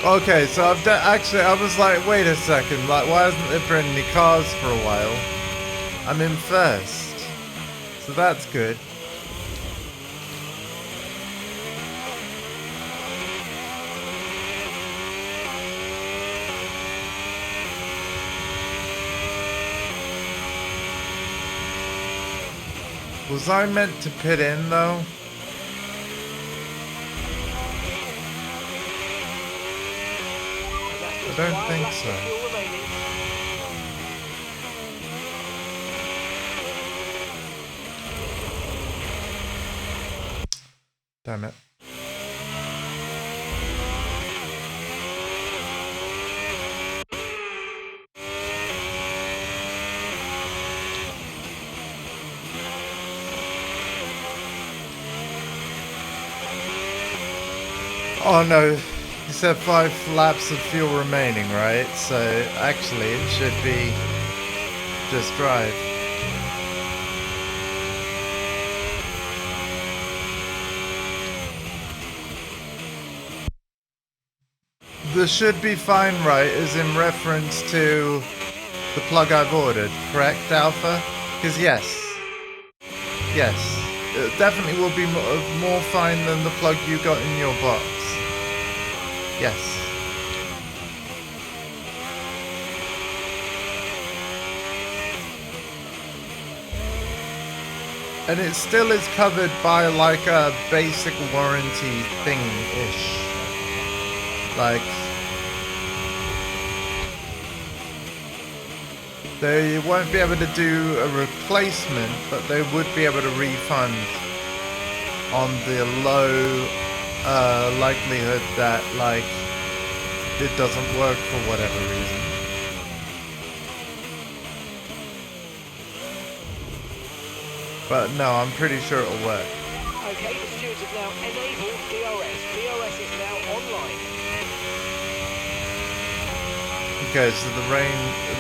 Okay, so I've actually, I was like, wait a second, like, why hasn't there been any cars for a while? I'm in first, so that's good. Was I meant to pit in though? I don't think so. Damn it. Oh no, you said 5 laps of fuel remaining, right? So actually it should be just drive. The should be fine, right, is in reference to the plug I've ordered, correct, Alpha? Because yes, it definitely will be more fine than the plug you got in your box. Yes. And it still is covered by like a basic warranty thing-ish. Like, they won't be able to do a replacement, but they would be able to refund on the low likelihood that, like, it doesn't work for whatever reason. But no, I'm pretty sure it'll work. Okay, the stewards have now enabled DRS. DRS is now online. Okay, so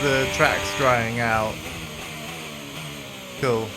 the track's drying out. Cool.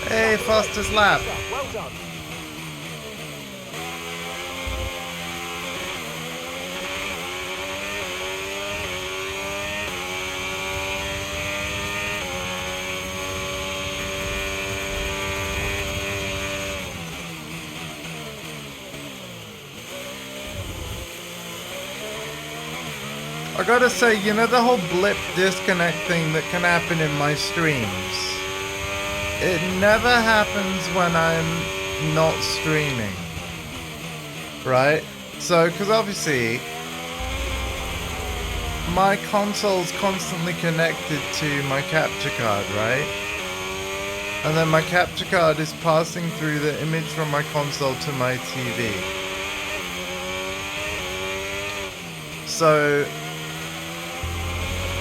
Hey, fastest lap. Well done. I gotta say, you know the whole blip disconnect thing that can happen in my streams? It never happens when I'm not streaming. Right? So, because obviously, my console's constantly connected to my capture card, right? And then my capture card is passing through the image from my console to my TV. So,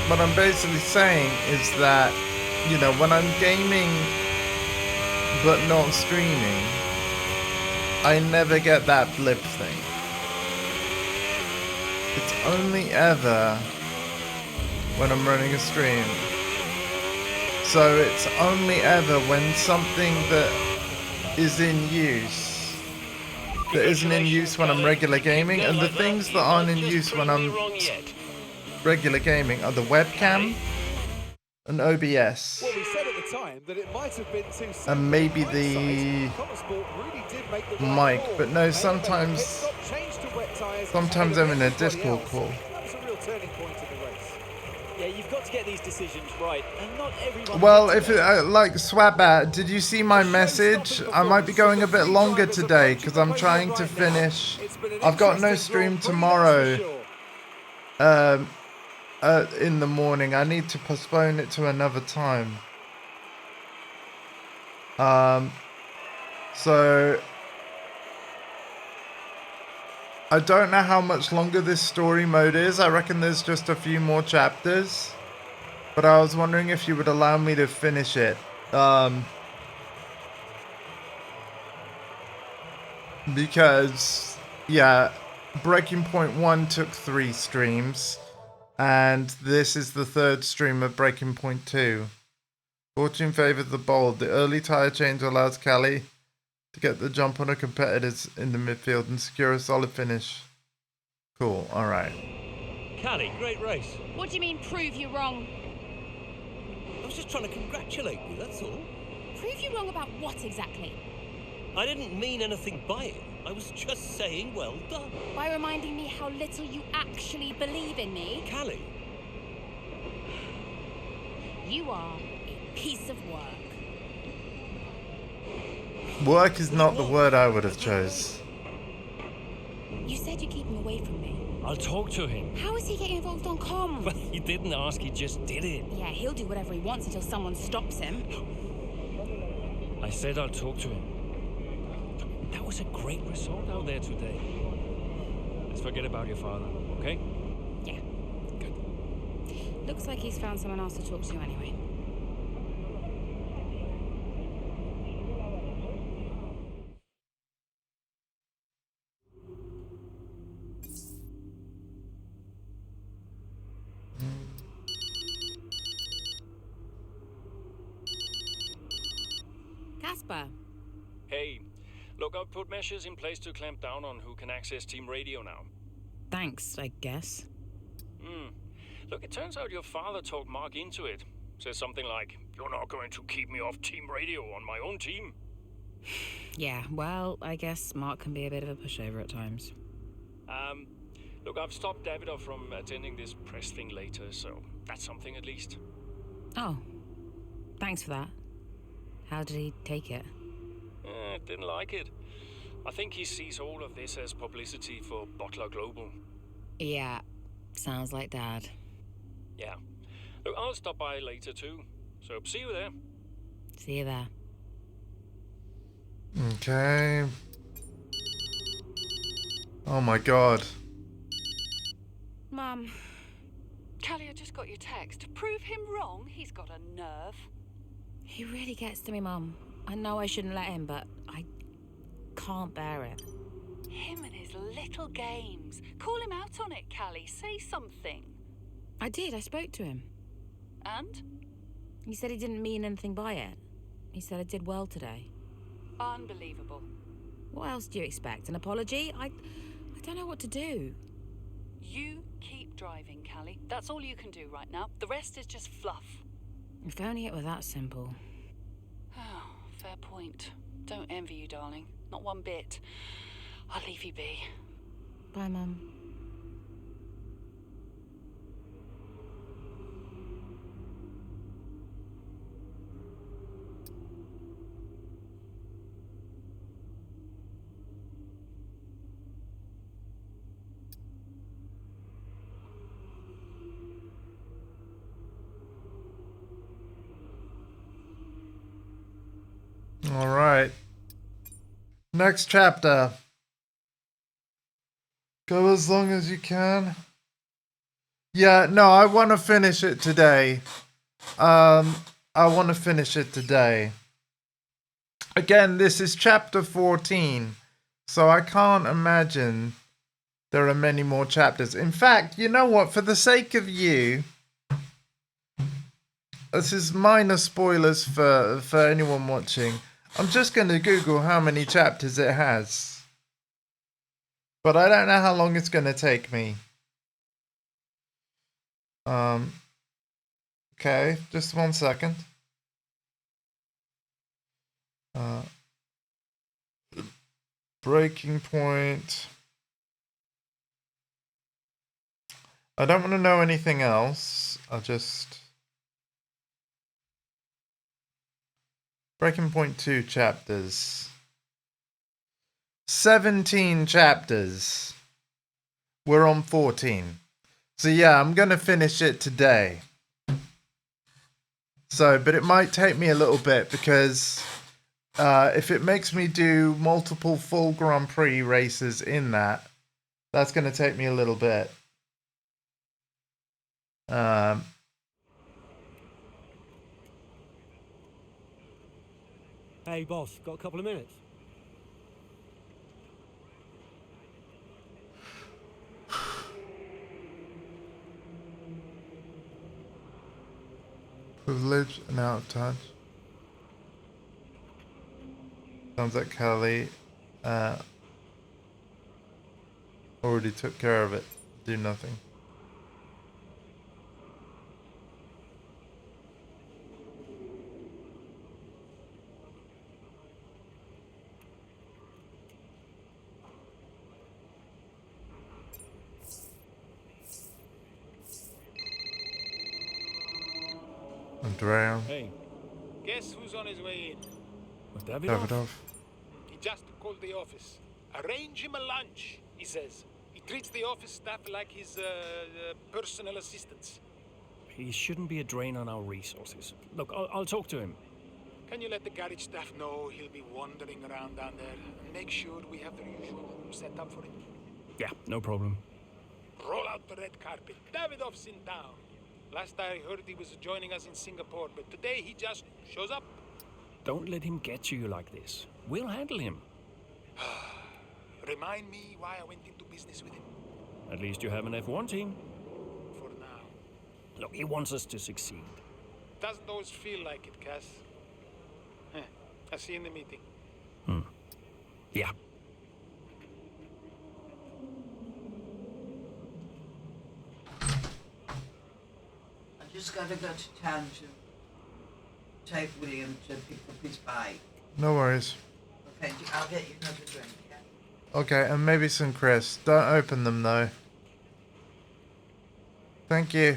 what I'm basically saying is that, you know, when I'm gaming but not streaming, I never get that blip thing. It's only ever when I'm running a stream. So it's only ever when something that is in use that isn't in use when I'm regular gaming, and the things that aren't in use when I'm regular gaming are the webcam and OBS. Well, we said at the time that it might have been too soon. And maybe the mic, but no, sometimes I'm in a Discord call. That was a real turning point in the race. Yeah, you've got to get these decisions right, and not everyone. Well, if it, like Swabbat, did you see my message? I might be going a bit longer today because I'm trying to finish. I've got no stream tomorrow. In the morning, I need to postpone it to another time. So I don't know how much longer this story mode is. I reckon there's just a few more chapters, but I was wondering if you would allow me to finish it. Because yeah, Breaking Point 1 took 3 streams, and this is the 3rd stream of Breaking Point 2. Fortune favored the bold. The early tyre change allows Callie to get the jump on her competitors in the midfield and secure a solid finish. Cool, alright. Callie, great race. What do you mean, prove you wrong? I was just trying to congratulate you, that's all. Prove you wrong about what exactly? I didn't mean anything by it. I was just saying well done. By reminding me how little you actually believe in me? Callie. You are a piece of work. Work is not the word I would have chose. You said you keep him away from me. I'll talk to him. How is he getting involved on comms? Well, he didn't ask, he just did it. Yeah, he'll do whatever he wants until someone stops him. I said I'll talk to him. That was a great result out there today. Let's forget about your father, okay? Yeah. Good. Looks like he's found someone else to talk to anyway. Casper. Hey, look, I've put measures in place to clamp down on who can access Team Radio now. Thanks, I guess. Look, it turns out your father talked Mark into it. Says something like, "You're not going to keep me off Team Radio on my own team." Yeah, well, I guess Mark can be a bit of a pushover at times. Look, I've stopped Davidoff from attending this press thing later, so that's something at least. Oh, thanks for that. How did he take it? Didn't like it. I think he sees all of this as publicity for Bottler Global. Yeah, sounds like Dad. Yeah. Look, I'll stop by later too. So see you there. See you there. Okay. Oh my god. Mum. Callie, I just got your text. Prove him wrong? He's got a nerve. He really gets to me, Mum. I know I shouldn't let him, but I can't bear it. Him and his little games. Call him out on it, Callie. Say something. I did. I spoke to him. And? He said he didn't mean anything by it. He said I did well today. Unbelievable. What else do you expect? An apology? I don't know what to do. You keep driving, Callie. That's all you can do right now. The rest is just fluff. If only it were that simple. Oh, fair point. Don't envy you, darling. Not one bit. I'll leave you be. Bye, Mum. Next chapter. Go as long as you can. Yeah, no, I want to finish it today. I want to finish it today. Again, this is chapter 14, so I can't imagine there are many more chapters. In fact, you know what? For the sake of you, this is minor spoilers for anyone watching. I'm just going to Google how many chapters it has. But I don't know how long it's going to take me. Okay, just 1 second. Breaking point. I don't want to know anything else. I'll just... Breaking point 2 chapters. 17 chapters. We're on 14. So yeah, I'm going to finish it today. So, but it might take me a little bit because if it makes me do multiple full Grand Prix races in that, that's going to take me a little bit. Hey, boss, got a couple of minutes? Privilege and out of touch. Sounds like Kelly already took care of it. Do nothing. Andrea. Hey. Guess who's on his way in? Was Davidoff. He just called the office. Arrange him a lunch, he says. He treats the office staff like his personal assistants. He shouldn't be a drain on our resources. Look, I'll talk to him. Can you let the garage staff know he'll be wandering around down there? And make sure we have the usual room set up for him. Yeah, no problem. Roll out the red carpet. Davidoff's in town. Last I heard he was joining us in Singapore, but today he just shows up. Don't let him get to you like this. We'll handle him. Remind me why I went into business with him. At least you have an F1 team. For now. Look, he wants us to succeed. Doesn't always feel like it, Cass. I'll see you in the meeting. Yeah. I just gotta go to town to take William to pick up his bike. No worries. Okay, I'll get you another drink, yeah? Okay, and maybe some Chris. Don't open them though. Thank you.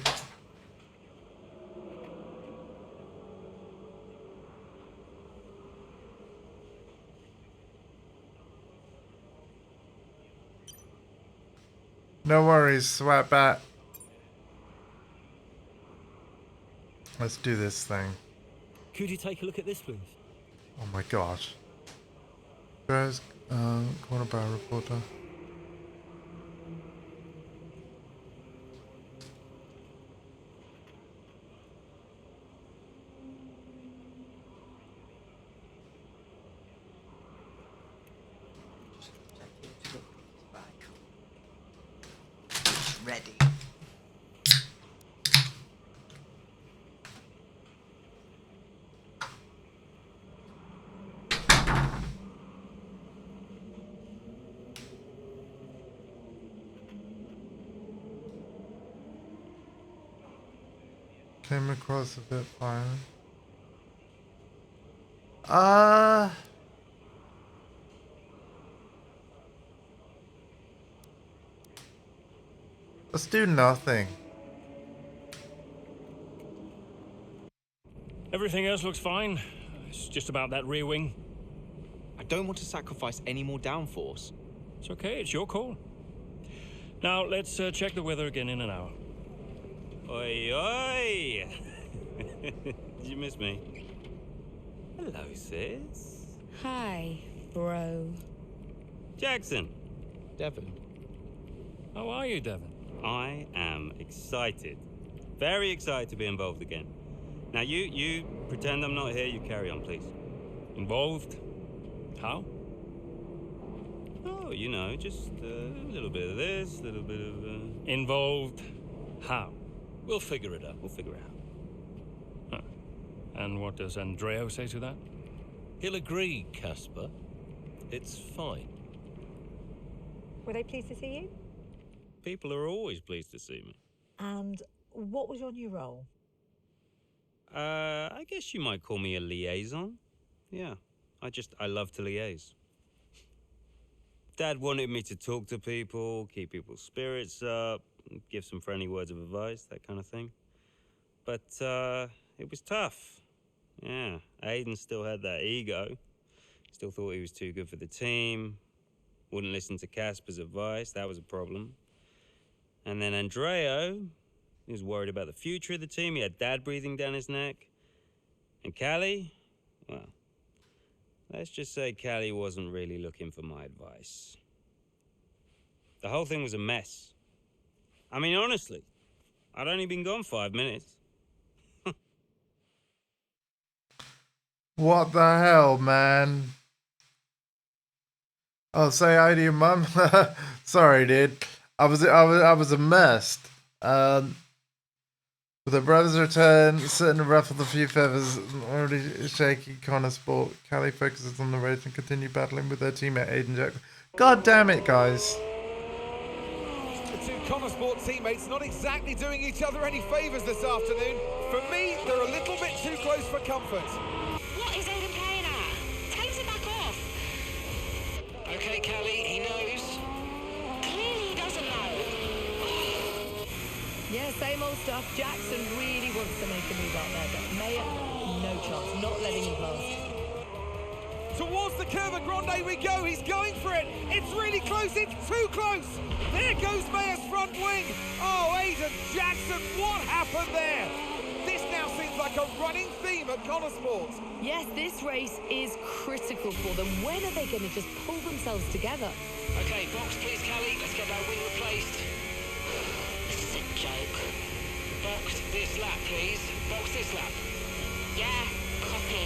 No worries, Swatbat. Let's do this thing. Could you take a look at this, please? Oh my gosh. Guys, corner bar reporter. Ready. Came across a bit violent. Let's do nothing. Everything else looks fine. It's just about that rear wing. I don't want to sacrifice any more downforce. It's okay, it's your call. Now, let's check the weather again in an hour. Oi, oi! Did you miss me? Hello, sis. Hi. bro. Jackson. Devon. How are you, Devon? I am excited. Very excited to be involved again. Now, you pretend I'm not here. You carry on, please. Involved? How? Oh, you know, just a little bit of this, a little bit of... Involved? How? We'll figure it out. We'll figure it out. Huh. And what does Andreo say to that? He'll agree, Casper. It's fine. Were they pleased to see you? People are always pleased to see me. And what was your new role? I guess you might call me a liaison. Yeah, I love to liaise. Dad wanted me to talk to people, keep people's spirits up, give some friendly words of advice, that kind of thing. But it was tough. Yeah, Aiden still had that ego. Still thought he was too good for the team. Wouldn't listen to Casper's advice, that was a problem. And then Andreo, he was worried about the future of the team. He had Dad breathing down his neck. And Callie, well, let's just say Callie wasn't really looking for my advice. The whole thing was a mess. I mean, honestly, I'd only been gone 5 minutes. What the hell, man? Oh, say hi to your mum. Sorry, dude. I was immersed. With the brothers' return, certain ruffled a few feathers, already shaky Connor Sport. Callie focuses on the race and continue battling with their teammate Aiden Jack. God damn it, guys. The two Connor Sport teammates not exactly doing each other any favours this afternoon. For me, they're a little bit too close for comfort. What is Aiden playing at? Tell him to back off. Okay, Callie, he knows. Clearly he doesn't know. Yeah, same old stuff. Jackson really wants to make a move out there, but Maya, no chance, not letting him pass. Towards the Curva Grande we go. He's going for it. It's really close. It's too close. There goes Maya's front wing. Oh, Aiden Jackson, what happened there? This now seems like a running theme at Connor Sports. Yes, this race is critical for them. When are they going to just pull themselves together? Okay, box please, Callie. Let's get that wing replaced. This is a joke. Boxed this lap, please. Box this lap. Yeah, copy.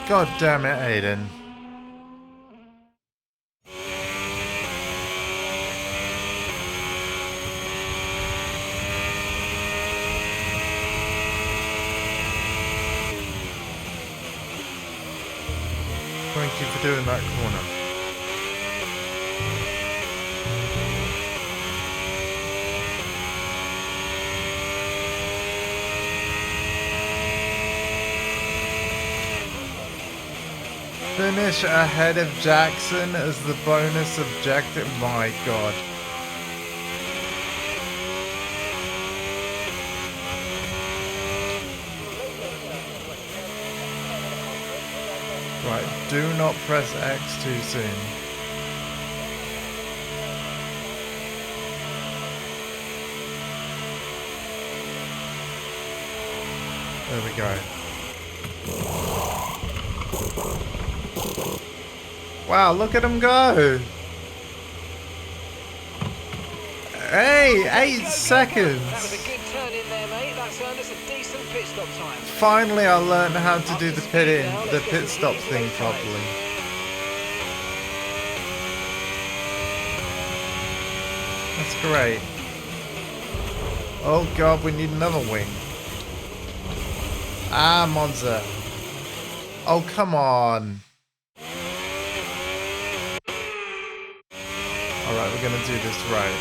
God damn it, Aiden. Thank you for doing that corner. Finish ahead of Jackson as the bonus objective. My God. Right, do not press X too soon. There we go. Wow, look at him go! Hey, 8 seconds! That was a good turn in there, mate. That's earned us a decent pit stop time. Finally, I learned how to do the pit stop thing properly. That's great. Oh God, we need another wing. Ah, Monza. Oh, come on. Alright, we're gonna do this right.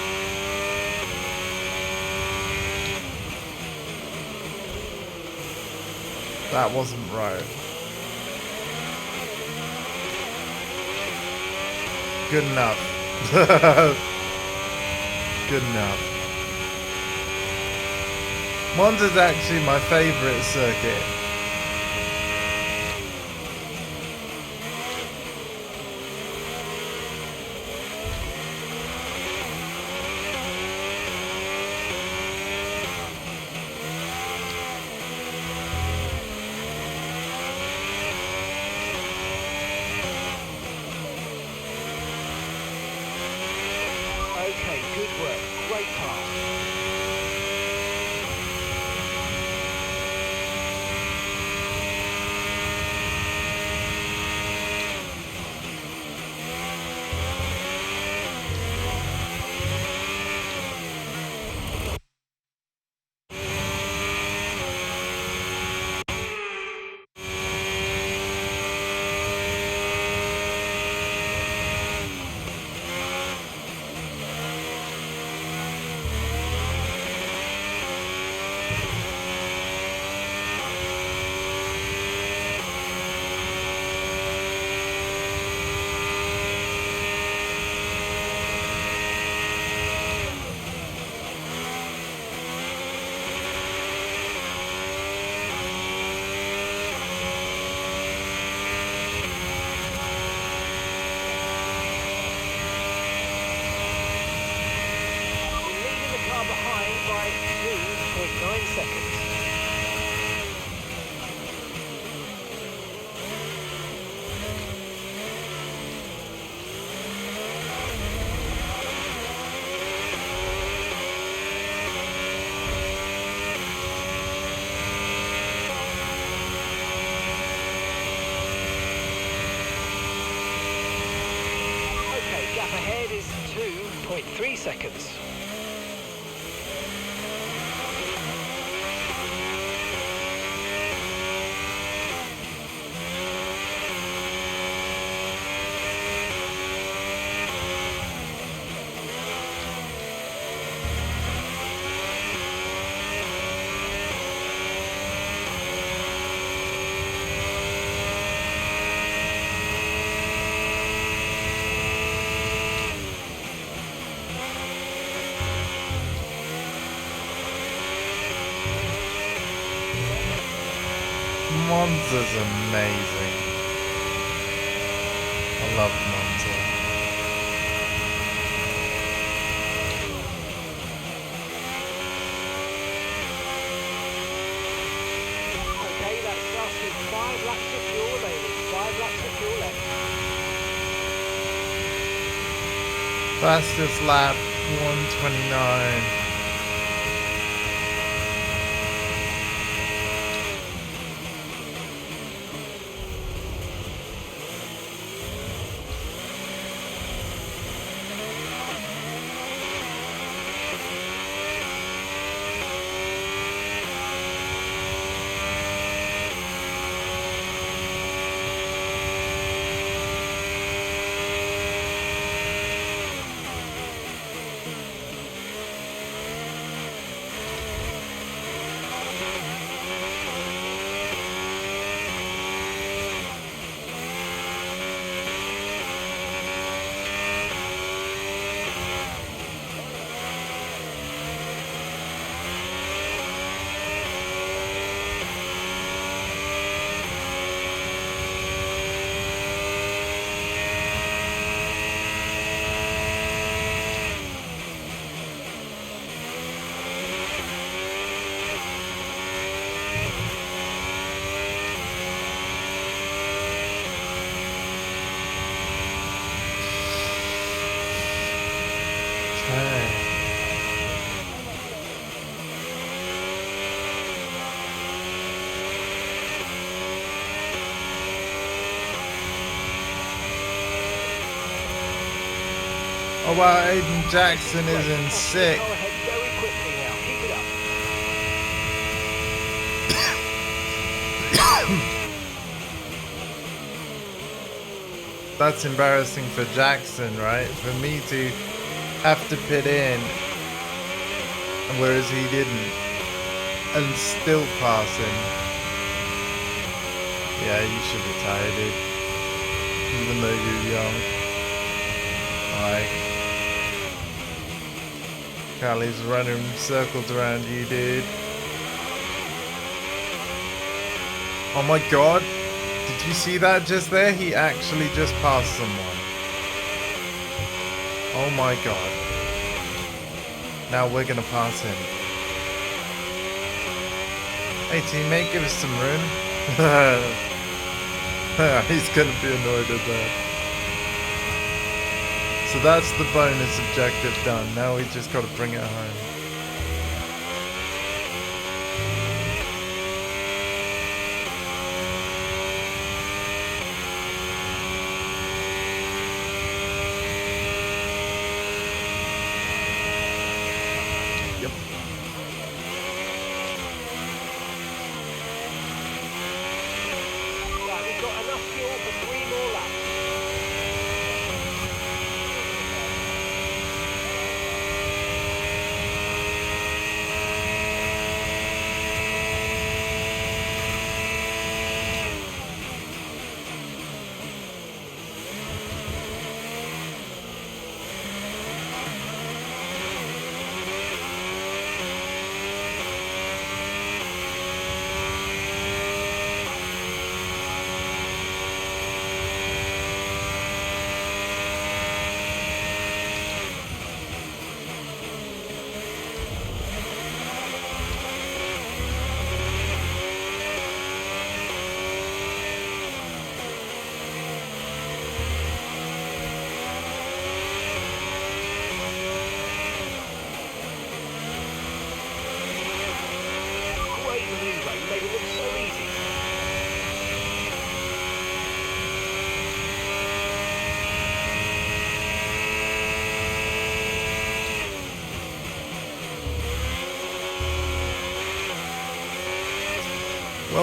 That wasn't right. Good enough. Good enough. Monza's actually my favourite circuit. 2.3 seconds. Monza's amazing. I love Monza. Okay, that's us with 5 laps of fuel remaining. 5 laps of fuel left. Fastest lap 129. Oh wow, Aiden Jackson is in sick. That's embarrassing for Jackson, right? For me to have to pit in, whereas he didn't, and still pass him. Yeah, you should retire, dude. Even though you're young. Like, Callie's running circles around you, dude. Oh my god. Did you see that just there? He actually just passed someone. Oh my god. Now we're gonna pass him. Hey teammate, give us some room. He's gonna be annoyed at that. So that's the bonus objective done. Now we just gotta bring it home. Right, we've got enough fuel for 3 more laps.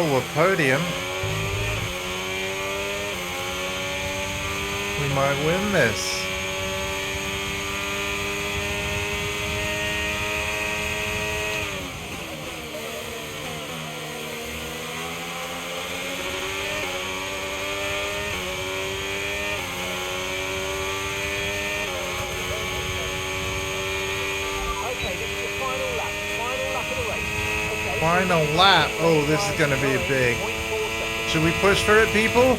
Oh, a podium. We might win this. Final lap. Oh, this is going to be big. Should we push for it, people?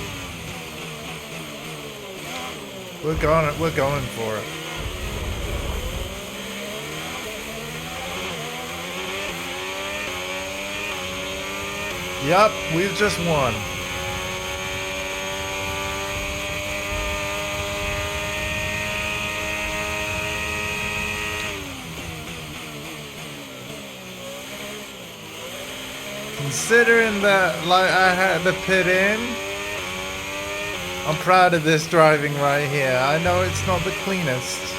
We're going for it. Yup, we've just won. Considering that, like, I had to pit in, I'm proud of this driving right here. I know it's not the cleanest.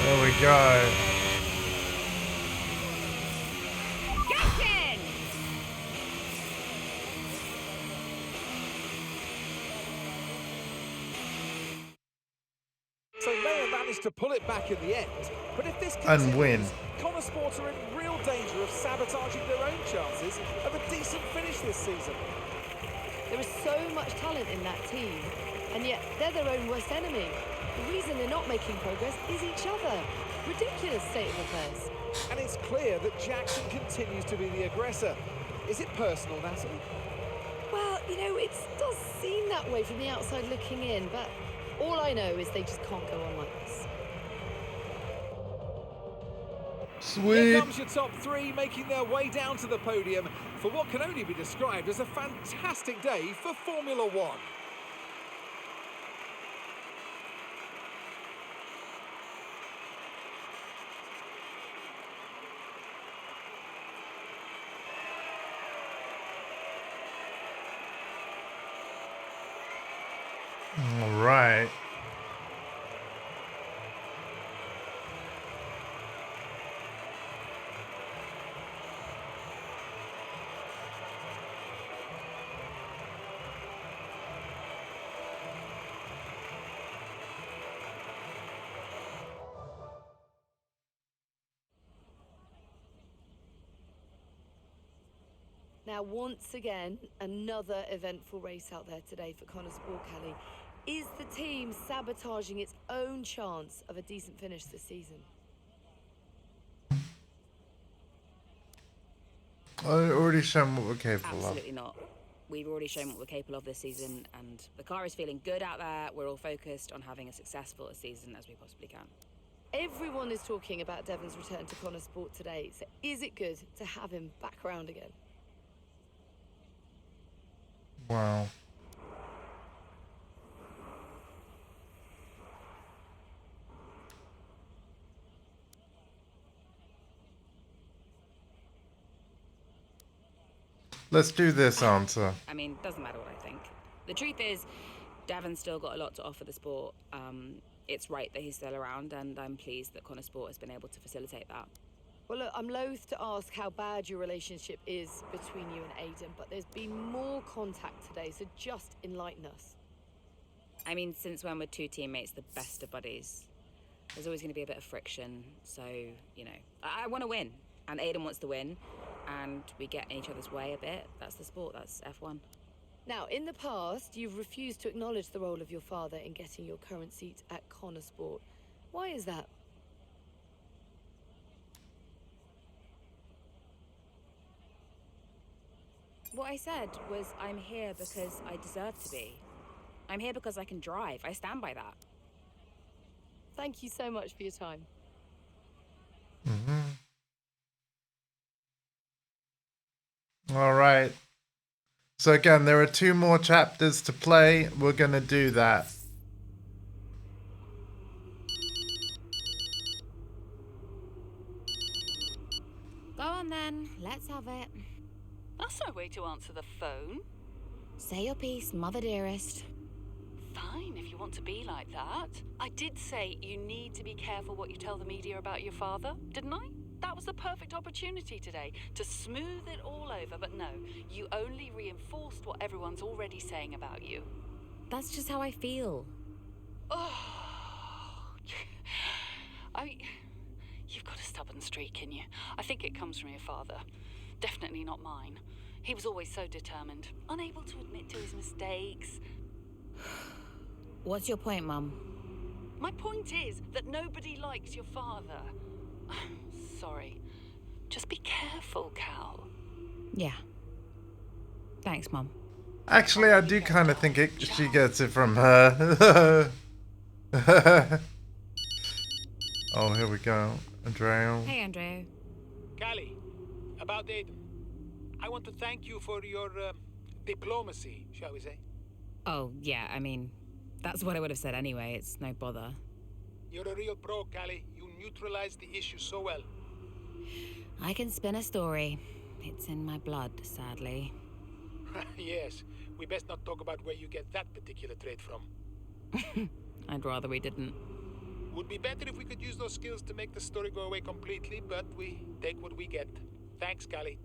There we go. So Mayer managed to pull it back in the end. But if this And win. Connor Sport are in real danger of sabotaging their own chances of a decent finish this season. There is so much talent in that team, and yet they're their own worst enemy. The reason they're not making progress is each other. Ridiculous state of affairs. And it's clear that Jackson continues to be the aggressor. Is it personal, Natalie? Well, you know, it does seem that way from the outside looking in, but all I know is they just can't go on like this. Sweet. Here comes your top three making their way down to the podium for what can only be described as a fantastic day for Formula One. All right. Now, once again, another eventful race out there today for Connor Sport, Kelly. Is the team sabotaging its own chance of a decent finish this season? I've already shown what we're capable Absolutely not. We've already shown what we're capable of this season, and the car is feeling good out there. We're all focused on having as successful a season as we possibly can. Everyone is talking about Devon's return to Connor Sport today, so is it good to have him back around again? Wow. Let's do this answer. I mean, doesn't matter what I think. The truth is, Devon's still got a lot to offer the sport. It's right that he's still around, and I'm pleased that Connor Sport has been able to facilitate that. Well, look, I'm loath to ask how bad your relationship is between you and Aidan, but there's been more contact today, so just enlighten us. I mean, since when were two teammates the best of buddies? There's always going to be a bit of friction, so, you know, I want to win, and Aidan wants to win, and we get in each other's way a bit. That's the sport, that's F1. Now, in the past, you've refused to acknowledge the role of your father in getting your current seat at Connor Sport. Why is that? What I said was I'm here because I deserve to be. I'm here because I can drive. I stand by that. Thank you so much for your time. All right. So again, there are 2 more chapters to play. We're going to do that. Go on then, let's have it. That's no way to answer the phone. Say your piece, mother dearest. Fine, if you want to be like that. I did say you need to be careful what you tell the media about your father, didn't I? That was the perfect opportunity today to smooth it all over, but no, you only reinforced what everyone's already saying about you. That's just how I feel. Oh, you've got a stubborn streak in you. I think it comes from your father. Definitely not mine. He was always so determined, unable to admit to his mistakes. What's your point, Mum? My point is that nobody likes your father. Sorry. Just be careful, Cal. Yeah. Thanks, Mum. Actually, I do kind of think she gets it from her. Oh, here we go. Andrea. Hey, Andrea. Callie, about Aiden. I want to thank you for your diplomacy, shall we say. Oh, yeah, I mean, that's what I would have said anyway. It's no bother. You're a real pro, Callie. You neutralized the issue so well. I can spin a story. It's in my blood, sadly. Yes, we best not talk about where you get that particular trait from. I'd rather we didn't. Would be better if we could use those skills to make the story go away completely, but we take what we get. Thanks, Callie.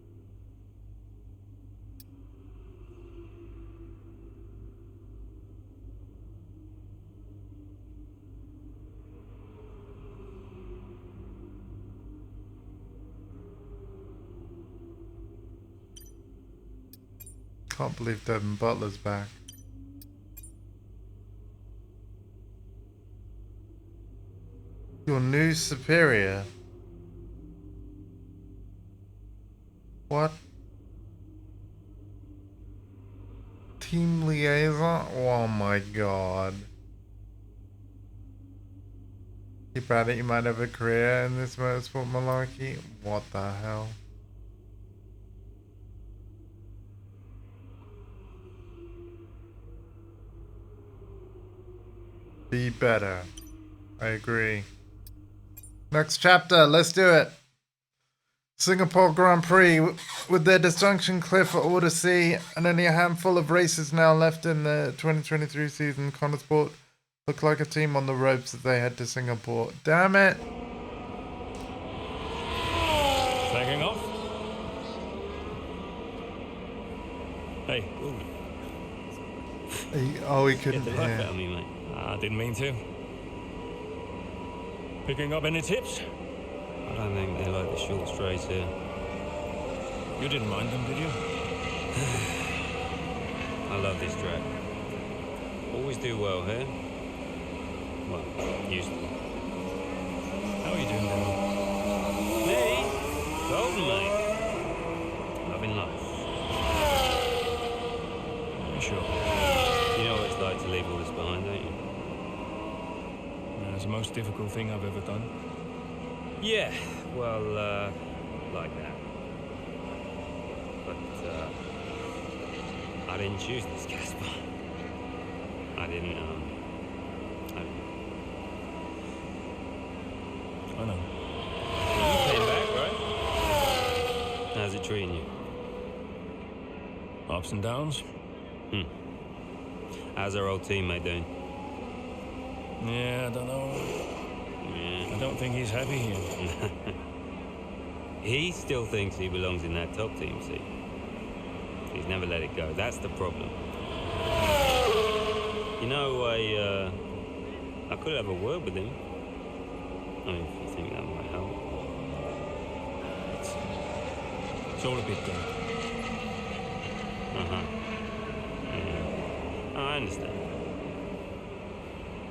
Can't believe Devin Butler's back. Your new superior? What? Team liaison? Oh my god. Keep at it, you might have a career in this motorsport malarkey. What the hell? Be better. I agree. Next chapter, let's do it. Singapore Grand Prix. With their disjunction clear for all to see and only a handful of races now left in the 2023 season, Connorsport look like a team on the ropes as they head to Singapore. Damn it! Taking off. Hey. Oh, he couldn't Get the life hear. out of me, mate. I didn't mean to. Picking up any tips? I don't think they like the short straights here. You didn't mind them, did you? I love this track. Always do well here. Well, used to. How are you doing, Devin? Me? Golden, mate. Loving life. Sure. You know what it's like to leave all this behind, don't you? It's the most difficult thing I've ever done. Yeah, well, like that. But, I didn't choose this, Casper. I didn't, I know. You came back, right? How's it treating you? Ups and downs. How's our old teammate doing? Yeah, I don't know. Yeah. I don't think he's happy here. He still thinks he belongs in that top team, see? He's never let it go. That's the problem. You know, I could have a word with him. I mean, if you think that might help. It's all a bit dark. Uh-huh. Yeah. Oh, I understand.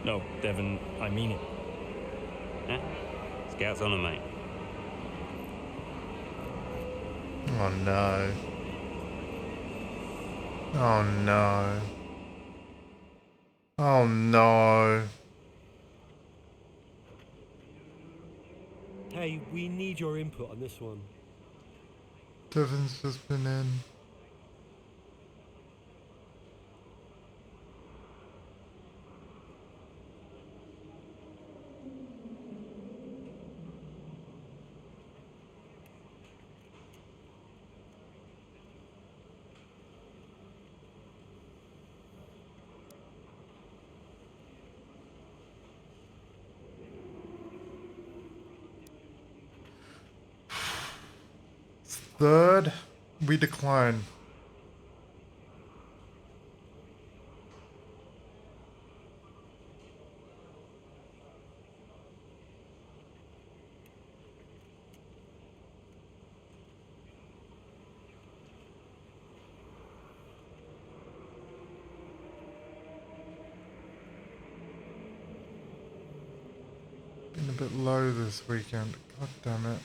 No, Devin, I mean it. Yeah? Scout's on him, mate. Oh no. Oh no. Oh no. Hey, we need your input on this one. Devon's just been in. Third, we decline. Been a bit low this weekend. God damn it.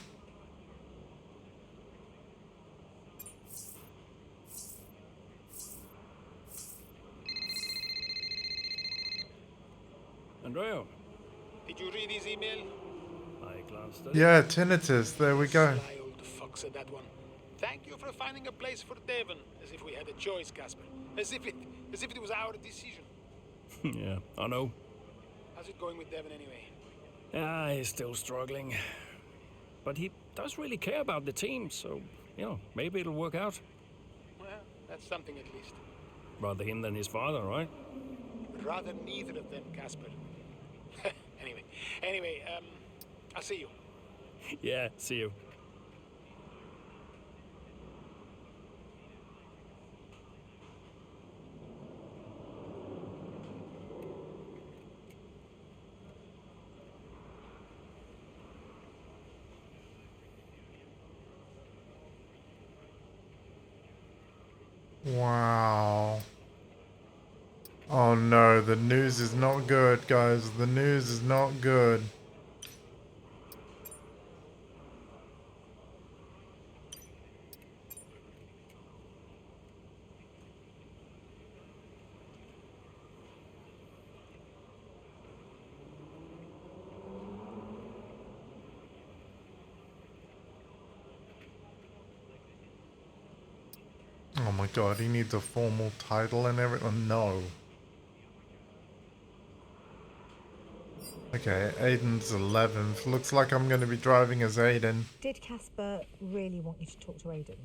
Andrea, Did you read his email? I glanced at it. Yeah, tinnitus. There we go. Sly old fucks at that one. Thank you for finding a place for Devon. As if we had a choice, Casper. As if it was our decision. Yeah, I know. How's it going with Devon anyway? Ah, he's still struggling. But he does really care about the team, so, you know, maybe it'll work out. Well, that's something at least. Rather him than his father, right? Rather neither of them, Casper. Anyway, I'll see you. Yeah, see you. Wow. Oh no, the news is not good, guys. The news is not good. Oh my god, he needs a formal title and everything. No. Okay, Aiden's 11th. Looks like I'm going to be driving as Aiden. Did Casper really want you to talk to Aiden?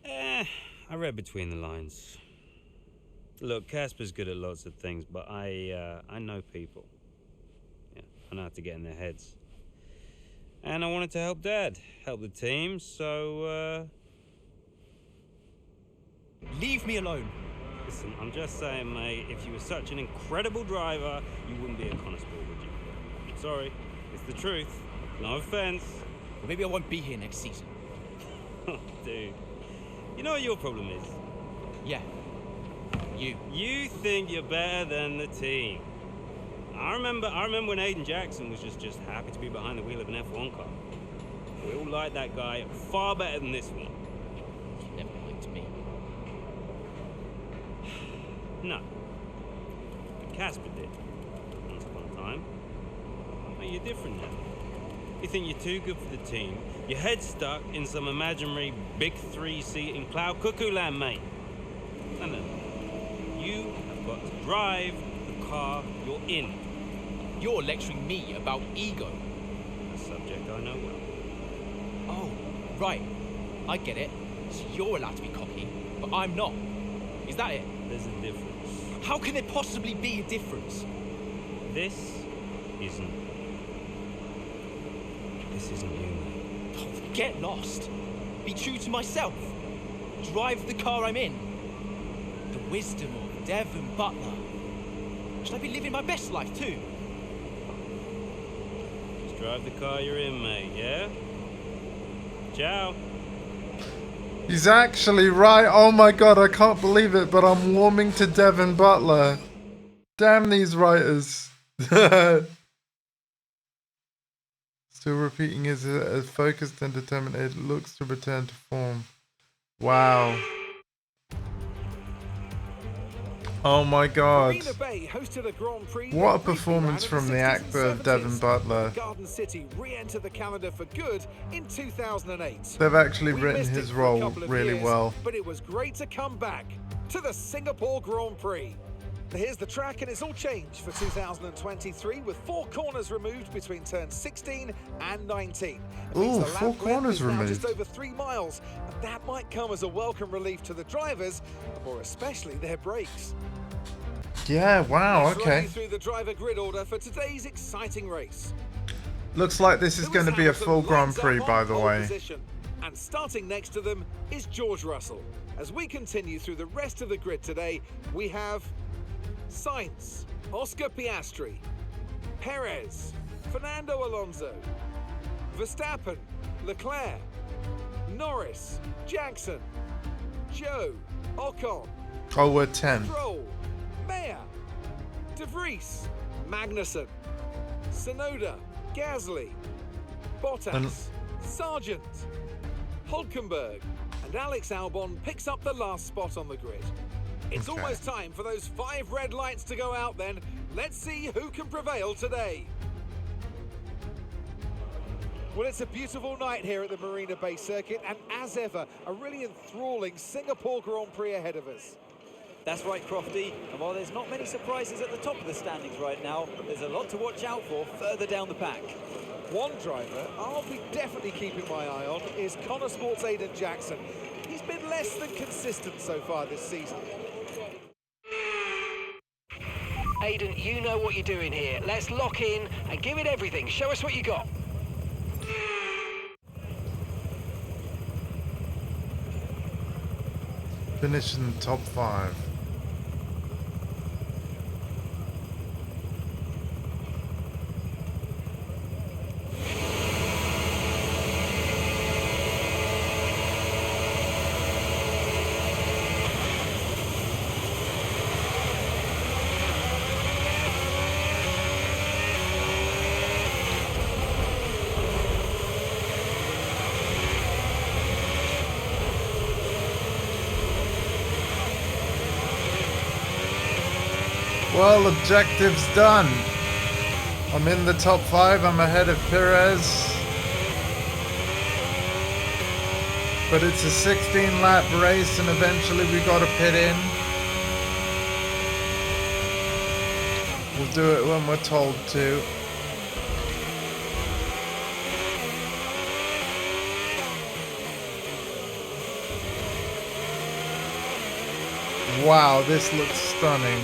I read between the lines. Look, Casper's good at lots of things, but I know people. Yeah, I know how to get in their heads. And I wanted to help Dad, help the team, so, Leave me alone. Listen, I'm just saying, mate, if you were such an incredible driver, you wouldn't be a constable, would you? Sorry, it's the truth. No offense. Well, maybe I won't be here next season. Dude, you know what your problem is? Yeah. You think you're better than the team. I remember when Aiden Jackson was just happy to be behind the wheel of an F1 car. We all like that guy far better than this one. He never liked me. No. But Casper did. Once upon a time. But you're different now. You think you're too good for the team. Your head's stuck in some imaginary big three-seat in cloud cuckoo land, mate. No. You have got to drive the car you're in. You're lecturing me about ego. A subject I know well. Oh, right. I get it. So you're allowed to be cocky, but I'm not. Is that it? There's a difference. How can there possibly be a difference? This isn't you, mate. Oh, get lost. Be true to myself. Drive the car I'm in. The wisdom of Devon Butler. Should I be living my best life too? Just drive the car you're in, mate, yeah? Ciao. He's actually right. Oh my god, I can't believe it, but I'm warming to Devon Butler. Damn these writers. Still repeating his as focused and determined, it looks to return to form. Wow. Oh my god. Marina Bay hosted a Grand Prix What a that briefly performance ran from in the 60s actor and Devin 70s. Butler. Garden City re-entered the calendar for good in 2008. They've actually We written missed his it for a role couple of really years, well. but it was great to come back to the Singapore Grand Prix. Here's the track, and it's all changed for 2023 with 4 corners removed between turns 16 and 19. It means Ooh, the 4 lap corners length is now removed. just over 3 miles, and that might come as a welcome relief to the drivers, or especially their brakes. Yeah, wow, Let's run okay. you through the driver grid order for today's exciting race. Looks like this is going to be a full Grand Prix, by the Pole way. position. And starting next to them is George Russell. As we continue through the rest of the grid today, we have Sainz, Oscar Piastri, Perez, Fernando Alonso, Verstappen, Leclerc, Norris, Jackson, Joe, Ocon, Oh, we're 10. Stroll, Mayer, De Vries, Magnussen, Tsunoda, Gasly, Bottas, And- Sargent, Hulkenberg, and Alex Albon picks up the last spot on the grid. It's Okay. almost time for those 5 red lights to go out then. Let's see who can prevail today. Well, it's a beautiful night here at the Marina Bay Circuit, and as ever, a really enthralling Singapore Grand Prix ahead of us. That's right, Crofty. And while there's not many surprises at the top of the standings right now, there's a lot to watch out for further down the pack. One driver I'll be definitely keeping my eye on is Connor Sports' Aiden Jackson. He's been less than consistent so far this season. Aiden, you know what you're doing here. Let's lock in and give it everything. Show us what you got. Finish in the top 5. Well, objective's done. I'm in the top 5. I'm ahead of Perez. But it's a 16-lap race, and eventually we got to pit in. We'll do it when we're told to. Wow, this looks stunning.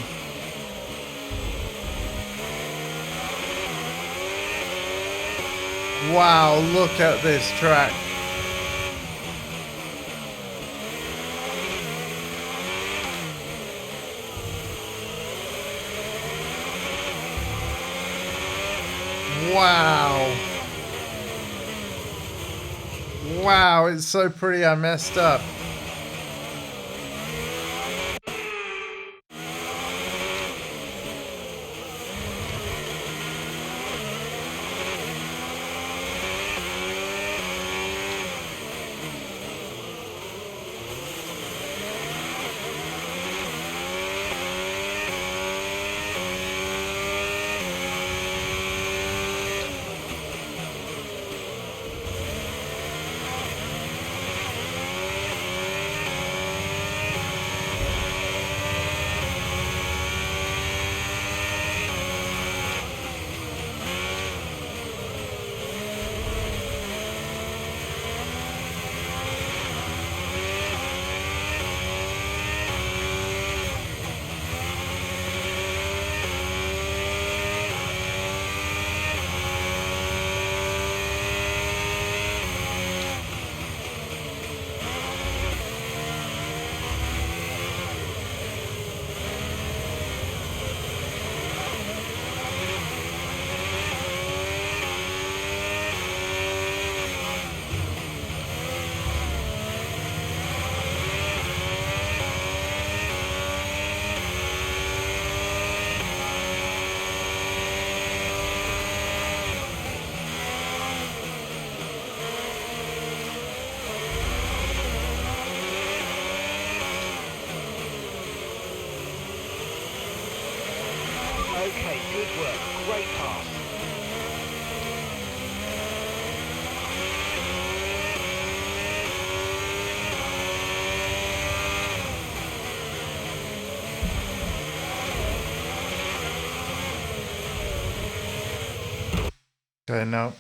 Wow, look at this track. Wow. Wow, it's so pretty I messed up. Good work. Great pass. Okay, no.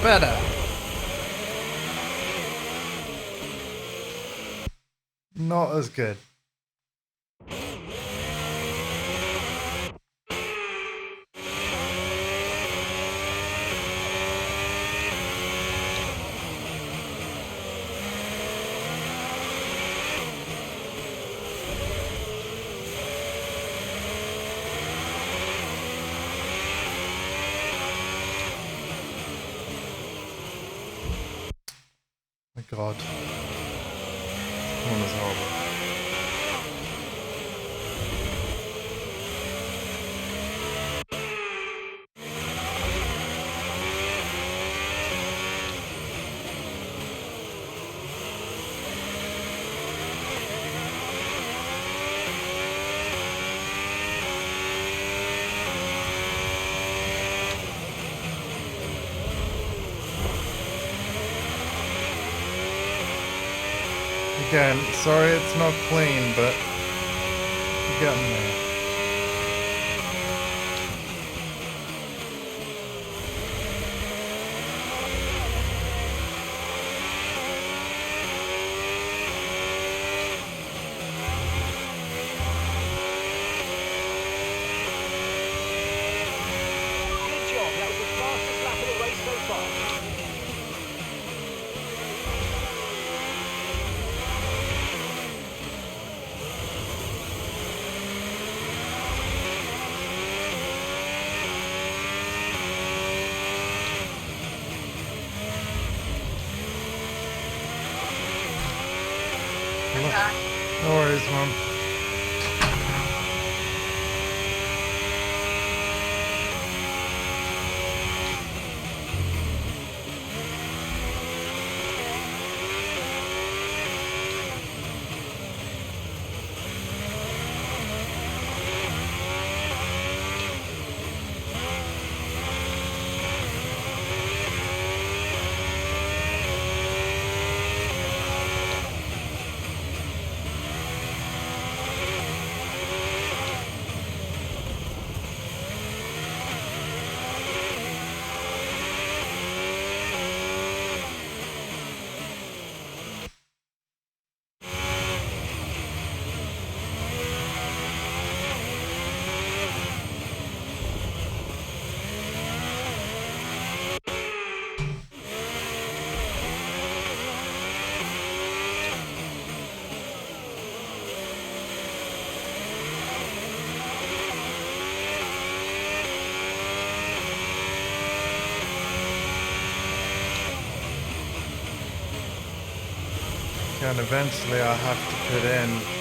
Better. Not as good. My God. This one is horrible. Again, sorry it's not clean, but you're getting there. Good job. That was the fastest lap of the race so far. No worries, Mom. And eventually I'll have to put in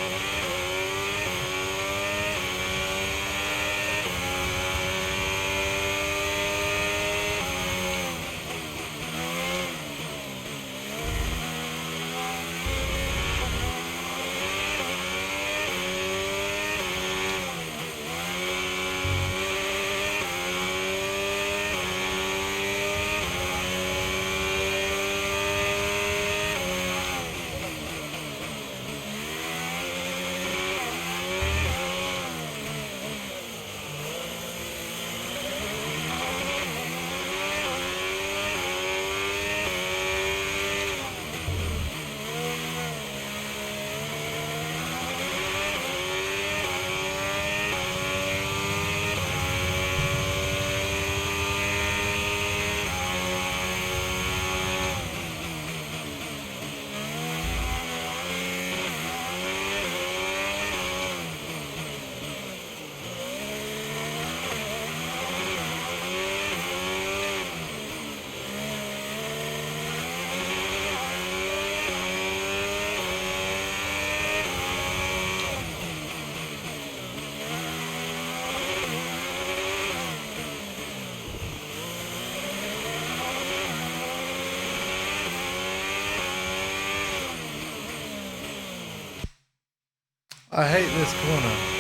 I hate this corner.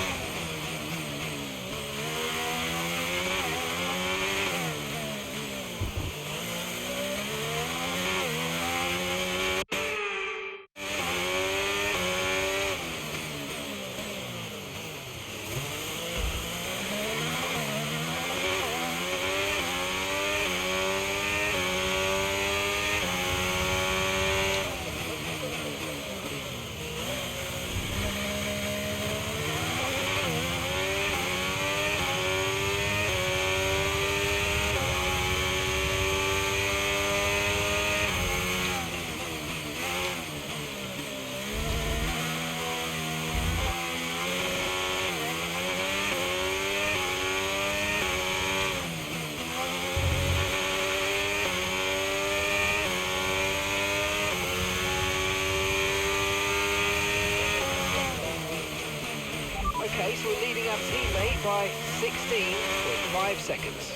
Okay, so we're leading our teammate by 16.5 seconds.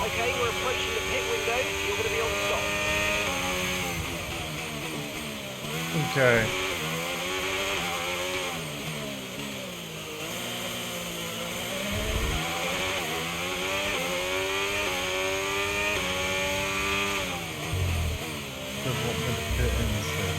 Okay, we're approaching the pit window. You're going to be on stop. Okay. Doesn't want me to fit in this here.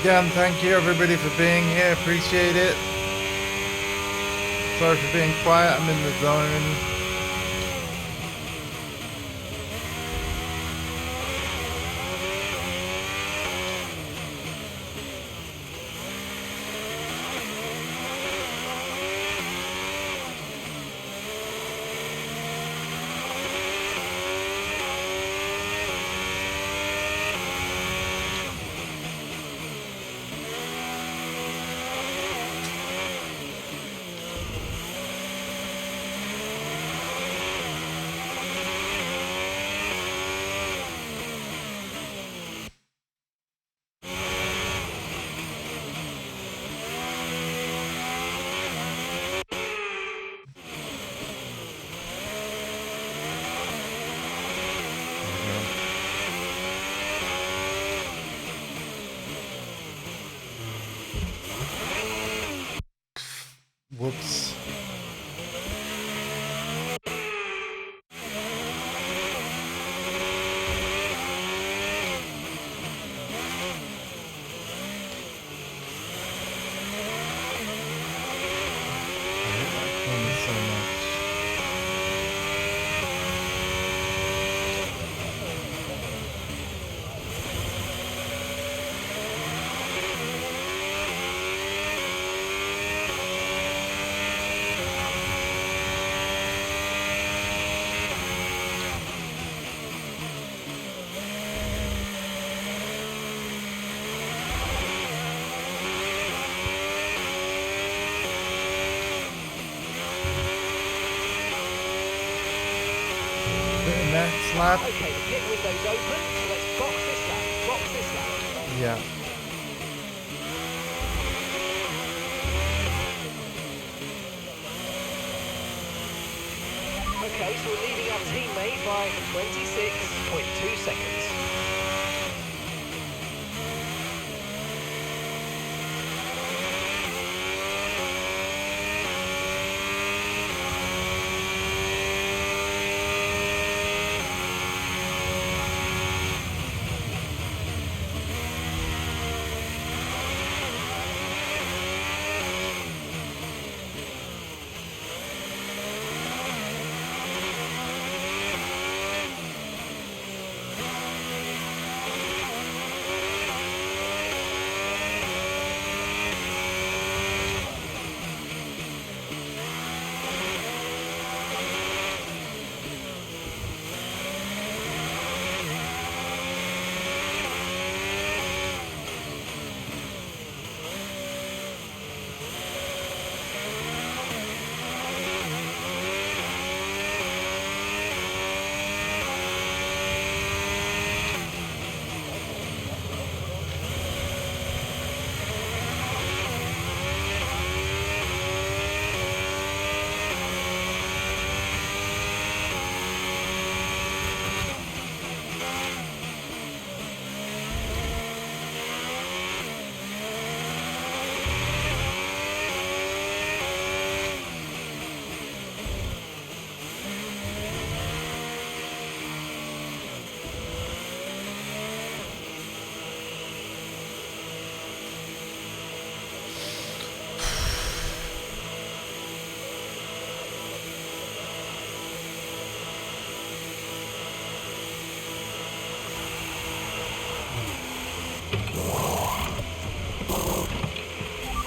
Again, thank you everybody for being here. Appreciate it. Sorry for being quiet. I'm in the zone. lap. Okay, the pit window's open, so let's box this lap. Box this lap. Yeah. Okay, so we're leading our teammate by 26.2 seconds.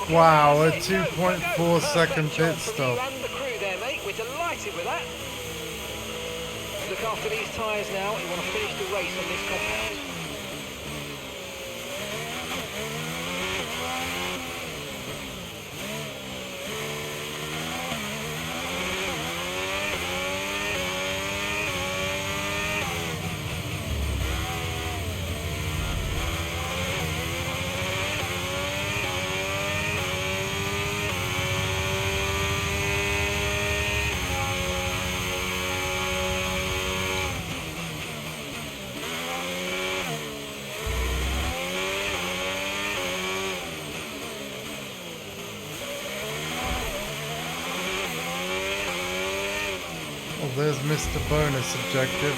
Wow, a 2.4 second pit stop. And the crew there, mate. We're delighted with that. Look after these tyres now. You want to finish the race on this compound. Oh, there's Mr. Bonus objective.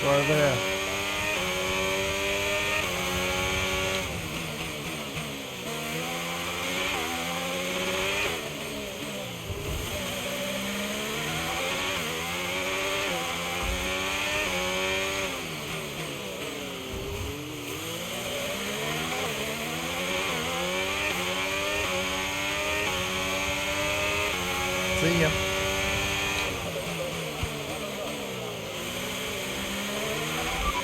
Right there. See ya.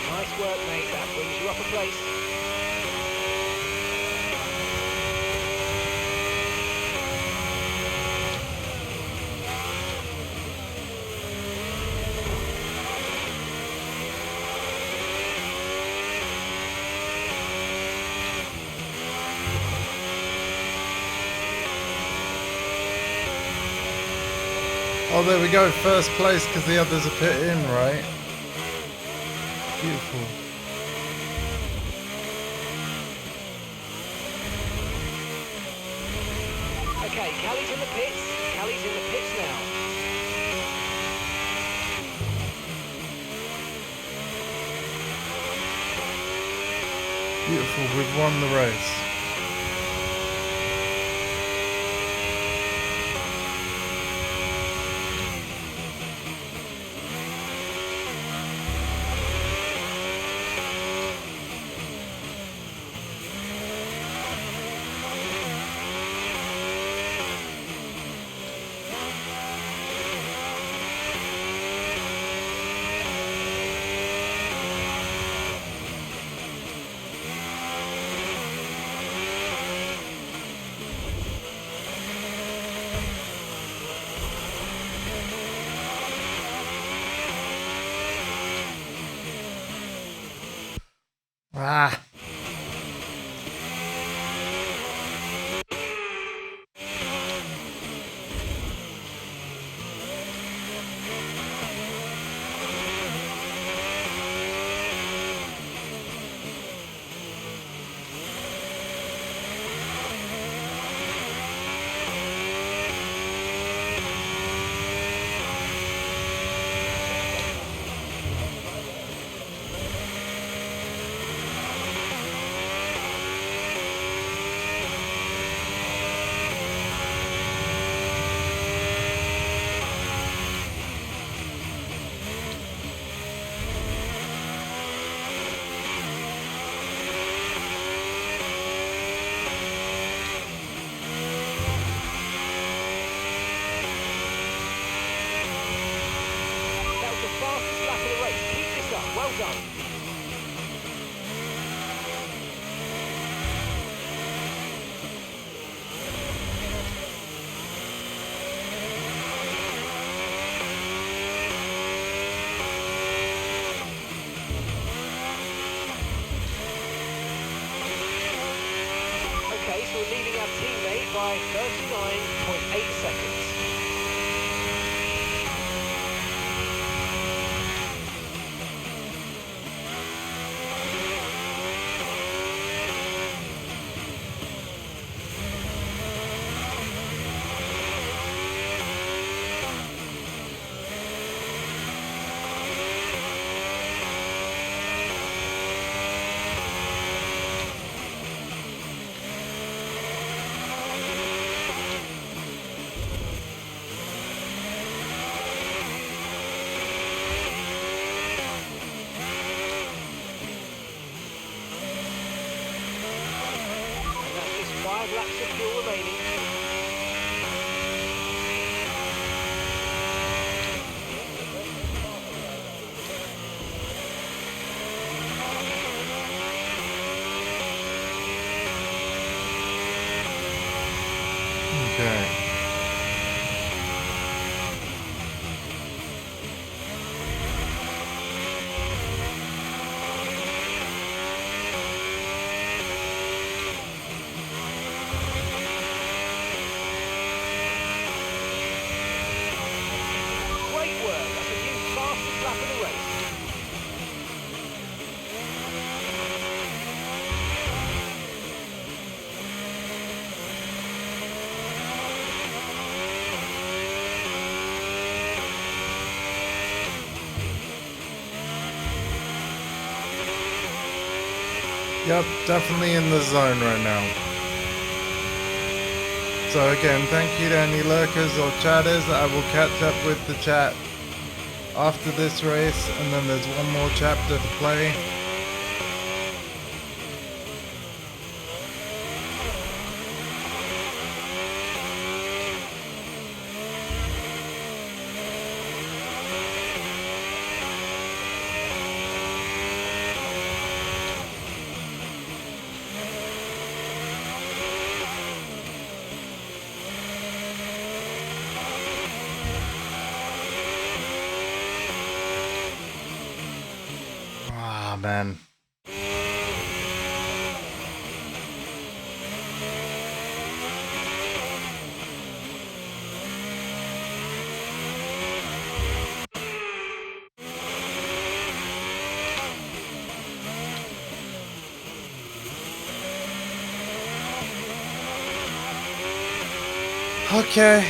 Nice work, mate. That brings you up a place. Oh, there we go. First place because the others are pit in, right? Beautiful. Okay, Callie's in the pits. Callie's in the pits now. Beautiful. We've won the race. Ah. That was the fastest lap of the race. Keep this up. Well done. Okay, so we're leading our teammate by 39.8 seconds. And that's just 5 laps of fuel remaining. Okay. Great work. That's a new fastest lap of the race. Yep, definitely in the zone right now. So again, thank you to any lurkers or chatters. I will catch up with the chat after this race, and then there's one more chapter to play. Ah, man. Okay.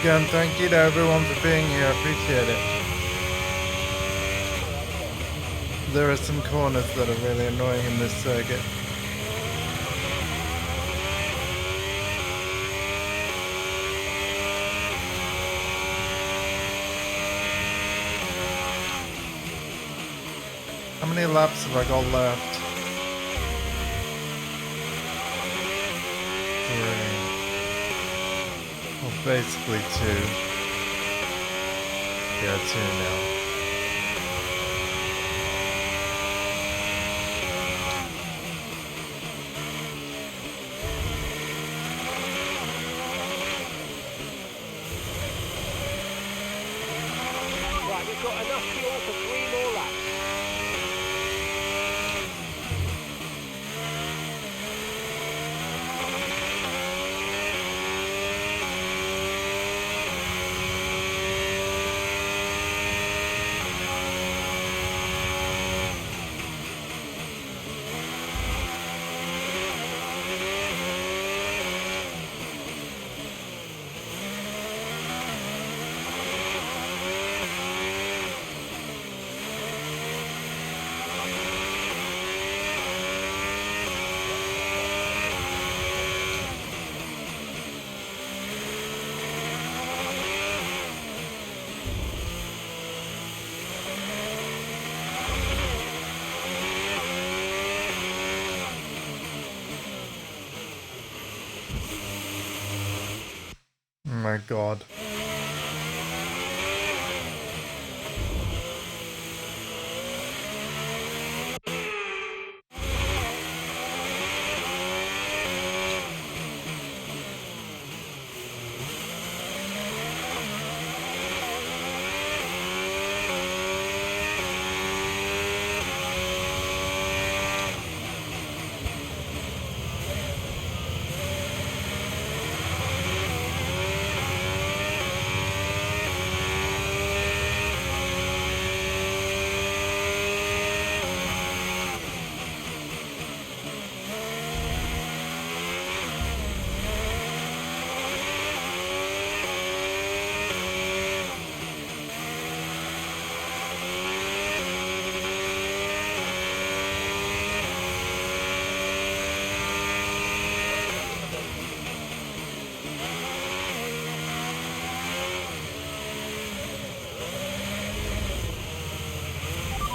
Again, thank you to everyone for being here. I appreciate it. There are some corners that are really annoying in this circuit. How many laps have I got left? 3. Well, basically 2. Yeah, 2 now. Right, we've got enough fuel for 3 more laps. Oh my god.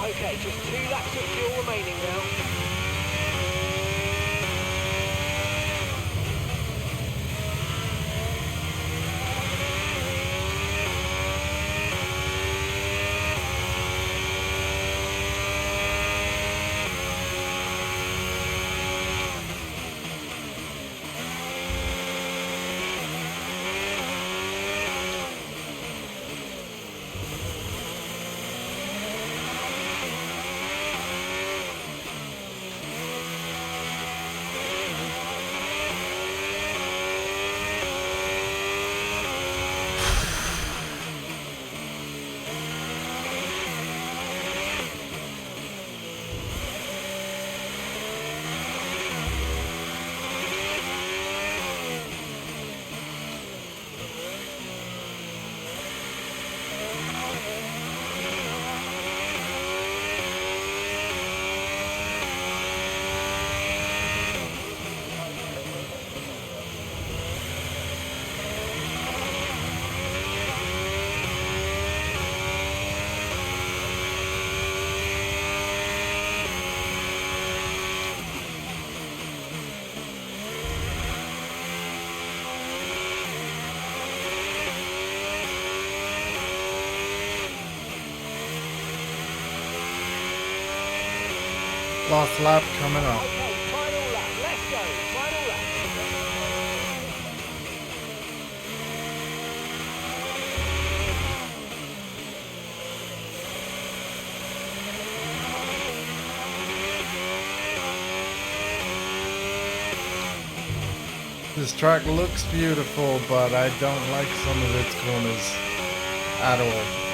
Okay, just 2 laps of fuel remaining now. Last lap coming up. Okay, final lap. Let's go. Final lap. This track looks beautiful, but I don't like some of its corners at all.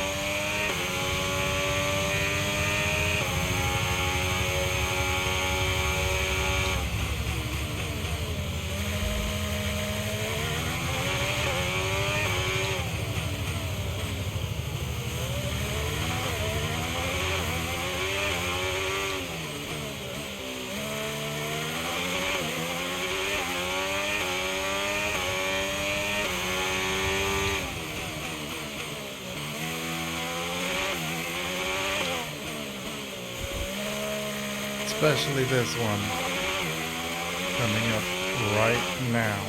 Especially this one. Coming up right now.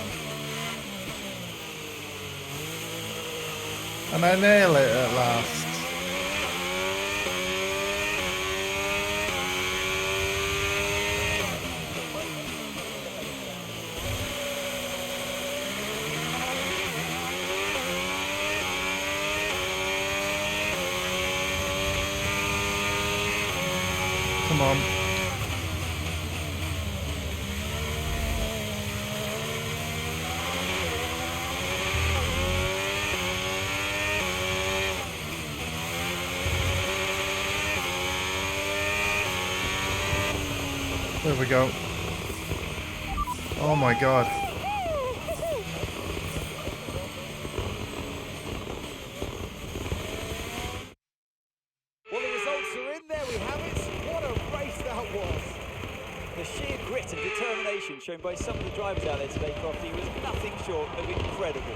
And I nail it at last. Come on. There we go. Oh my god. Well, the results are in. There we have it. What a race that was. The sheer grit and determination shown by some of the drivers out there today, Crofty, was nothing short of incredible.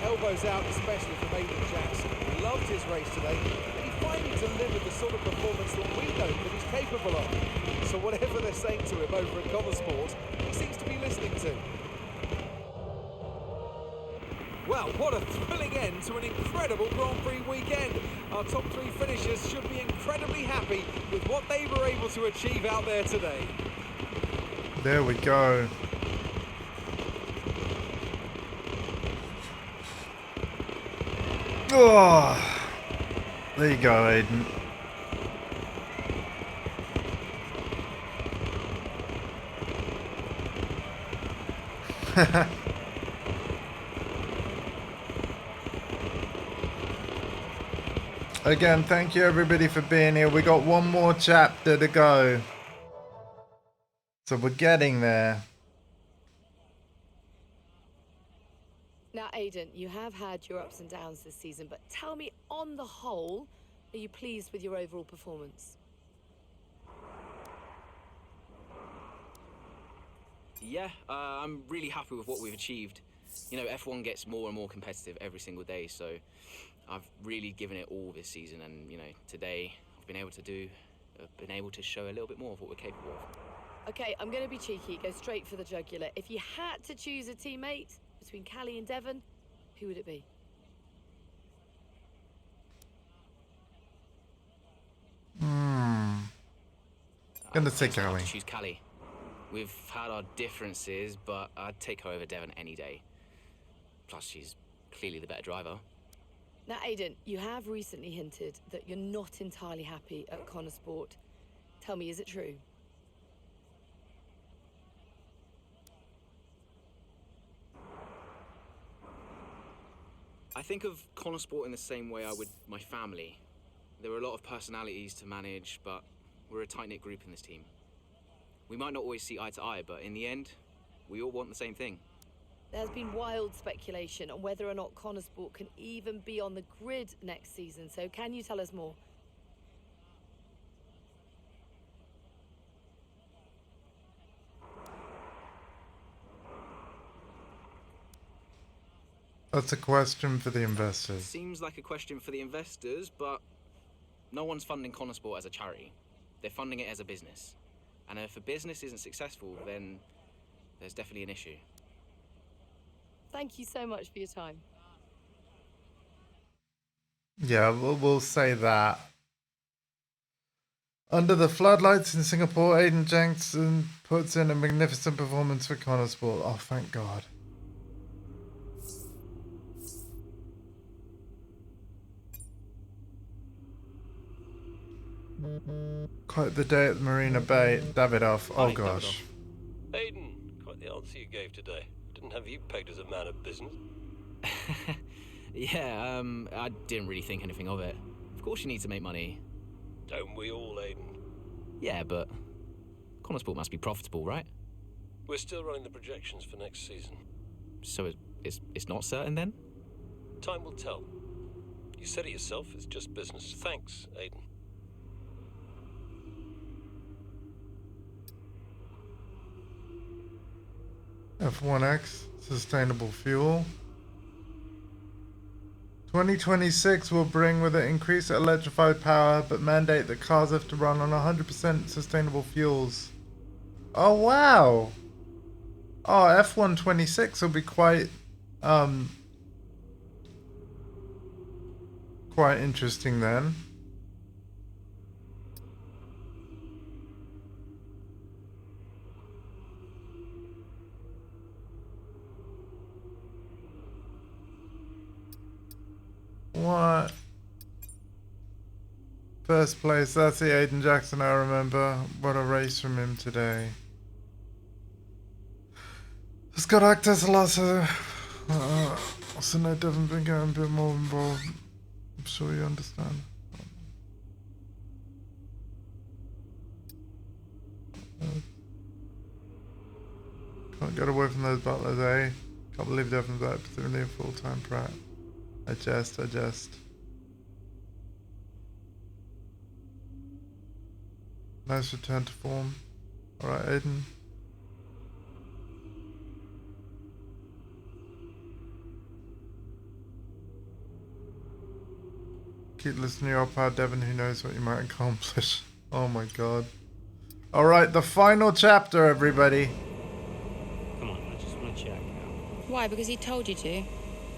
Elbows out, especially from Aiden Jackson. He loved his race today, and he finally delivered the sort of performance that we know that he's capable of. So whatever they're saying to him over at Comersport, he seems to be listening to. Well, what a thrilling end to an incredible Grand Prix weekend. Our top three finishers should be incredibly happy with what they were able to achieve out there today. There we go. Oh, there you go, Aiden. Again, thank you everybody for being here. We got one more chapter to go. So we're getting there. Now, Aiden, you have had your ups and downs this season, but tell me, on the whole, are you pleased with your overall performance? Yeah, I'm really happy with what we've achieved. You know, F1 gets more and more competitive every single day, so I've really given it all this season, and you know, today I've been able to show a little bit more of what we're capable of. Okay, I'm going to be cheeky, go straight for the jugular. If you had to choose a teammate between Callie and Devon, who would it be? Gonna say I'd Callie. choose Callie. We've had our differences, but I'd take her over Devon any day. Plus, she's clearly the better driver. Now, Aiden, you have recently hinted that you're not entirely happy at Comersport. Tell me, is it true? I think of Comersport in the same way I would my family. There are a lot of personalities to manage, but we're a tight-knit group in this team. We might not always see eye to eye, but in the end, we all want the same thing. There's been wild speculation on whether or not Comersport can even be on the grid next season, so can you tell us more? That's a question for the investors. Seems like a question for the investors, but no one's funding Comersport as a charity. They're funding it as a business. And if a business isn't successful, then there's definitely an issue. Thank you so much for your time. Yeah, we'll say that. Under the floodlights in Singapore, Aiden Jackson puts in a magnificent performance for Comersport. Oh, thank God. Quite the day at Marina Bay. Davidoff. Oh, Hi, gosh. Aiden, quite the answer you gave today. Didn't have you pegged as a man of business. Yeah, I didn't really think anything of it. Of course you need to make money. Don't we all, Aiden? Yeah, but Comersport must be profitable, right? We're still running the projections for next season. So it's not certain then? Time will tell. You said it yourself, it's just business. Thanks, Aiden. F1X, sustainable fuel. 2026 will bring with it increased electrified power, but mandate that cars have to run on 100% sustainable fuels. Oh wow! Oh, F1 26 will be quite interesting then. What? First place, that's the Aiden Jackson I remember. What a race from him today. Scott Actors lots of so no Devon been getting a bit more involved. I'm sure you understand. Can't get away from those butlers, eh? Can't believe Devon's that, presumably a full-time prat. I jest. Nice return to form. Alright, Aiden. Keep listening to your pod, Devon, who knows what you might accomplish. Oh my god. Alright, the final chapter, everybody. Come on, I just want to check out. Why? Because he told you to?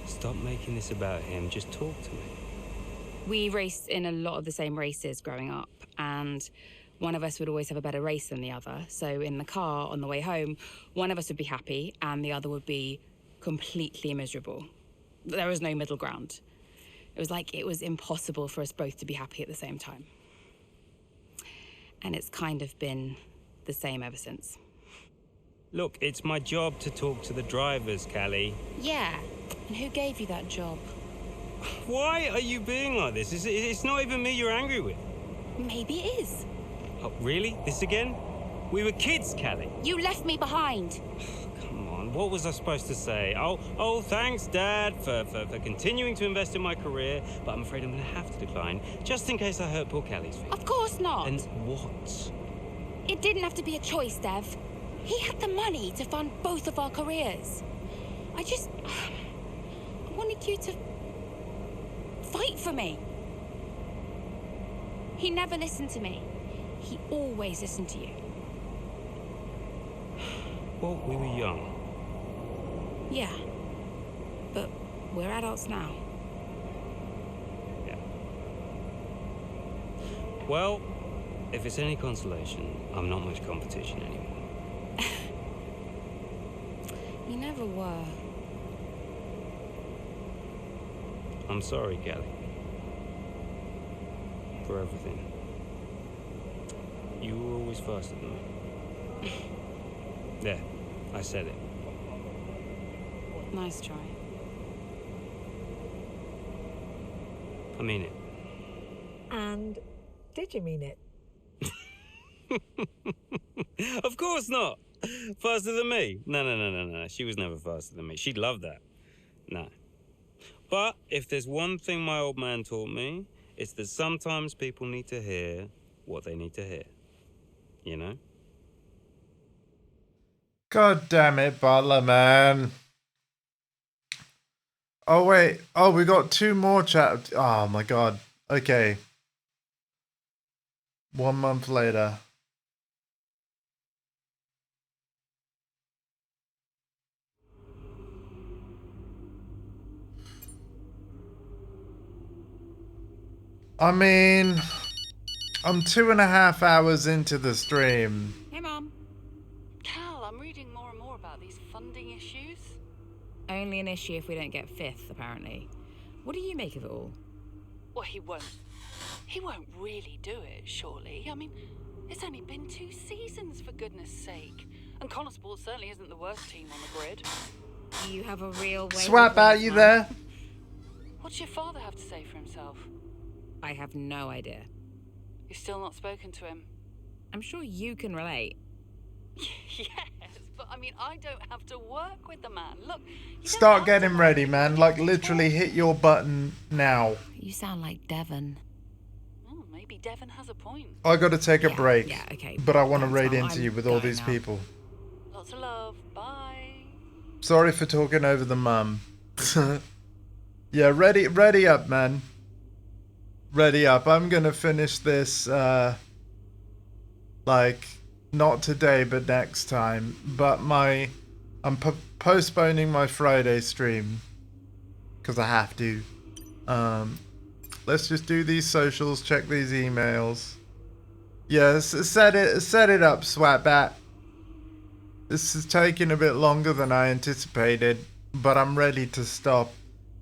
Stop making this about him. Just talk to me. We raced in a lot of the same races growing up, and one of us would always have a better race than the other. So in the car on the way home, one of us would be happy and the other would be completely miserable. There was no middle ground. It was like it was impossible for us both to be happy at the same time. And it's kind of been the same ever since. Look, it's my job to talk to the drivers, Callie. Yeah, and who gave you that job? Why are you being like this? It's not even me you're angry with. Maybe it is. Oh, really? This again? We were kids, Callie. You left me behind. Come on, what was I supposed to say? Oh, thanks, Dad, for continuing to invest in my career, but I'm afraid I'm going to have to decline, just in case I hurt poor Callie's feelings. Of course not. And what? It didn't have to be a choice, Dev. He had the money to fund both of our careers. I wanted you to fight for me. He never listened to me. He always listened to you. Well, we were young. Yeah. But we're adults now. Yeah. Well, if it's any consolation, I'm not much competition anymore. You never were. I'm sorry, Callie. For everything. You were always faster than me. There, I said it. Nice try. I mean it. And did you mean it? Of course not. Faster than me? No. She was never faster than me. She'd love that. No. But if there's one thing my old man taught me, it's that sometimes people need to hear what they need to hear. You know? God damn it, Butler, man. Oh, wait. Oh, we got two more chapters. Oh, my God. Okay. 1 month later. I mean, I'm 2.5 hours into the stream. Hey, Mom. Cal, I'm reading more and more about these funding issues. Only an issue if we don't get fifth, apparently. What do you make of it all? Well, he won't really do it, surely. I mean, it's only been 2 seasons, for goodness sake. And Connor Sports certainly isn't the worst team on the grid. You have a real way. Swap out you there. What's your father have to say for himself? I have no idea. You've still not spoken to him? I'm sure you can relate. Yes, but I mean, I don't have to work with the man. Look, Start getting ready, man. Like, literally hit your button now. You sound like Devon. Maybe Devon has a point. I gotta take a break. Yeah, okay. But I want to Thanks, raid Mum. into I'm you with all going these now. people. Lots of love. Bye. Sorry for talking over the mum. Yeah, ready up, man. Ready up. I'm gonna finish this, like, not today, but next time. But I'm postponing my Friday stream. Because I have to. Let's just do these socials, check these emails. Yes, set it up, Swatbat. This is taking a bit longer than I anticipated, but I'm ready to stop.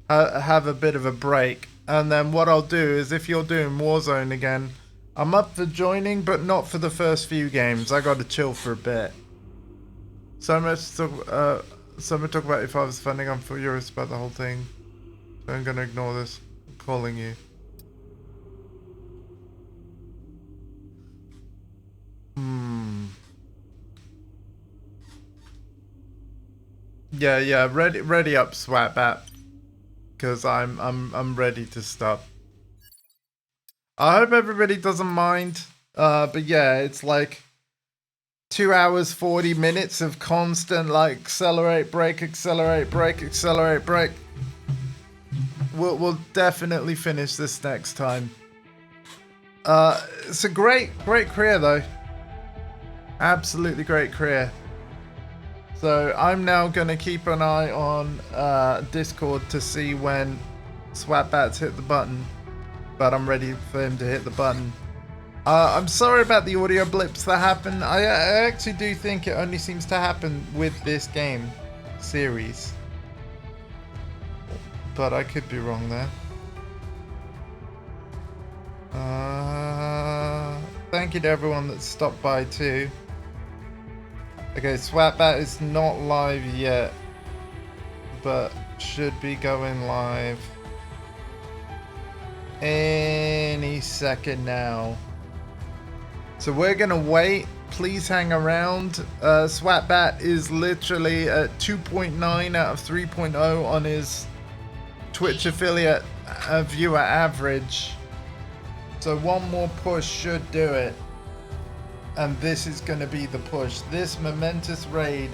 Have a bit of a break. And then what I'll do is, if you're doing Warzone again, I'm up for joining, but not for the first few games. I gotta chill for a bit. So much to talk about if I was funding. I'm furious about the whole thing. So I'm gonna ignore this. I'm calling you. Yeah, ready up, Swatbat. Cause I'm ready to stop. I hope everybody doesn't mind. But yeah, it's like 2 hours 40 minutes of constant like accelerate, brake, accelerate, brake, accelerate, brake. We'll definitely finish this next time. It's a great career though. Absolutely great career. So I'm now gonna keep an eye on Discord to see when Swatbat's hit the button. But I'm ready for him to hit the button. I'm sorry about the audio blips that happen. I actually do think it only seems to happen with this game series. But I could be wrong there. Thank you to everyone that stopped by too. Okay, Swatbat is not live yet, but should be going live any second now. So we're gonna wait. Please hang around. Swatbat is literally at 2.9 out of 3.0 on his Twitch affiliate viewer average. So one more push should do it. And this is going to be the push. This momentous raid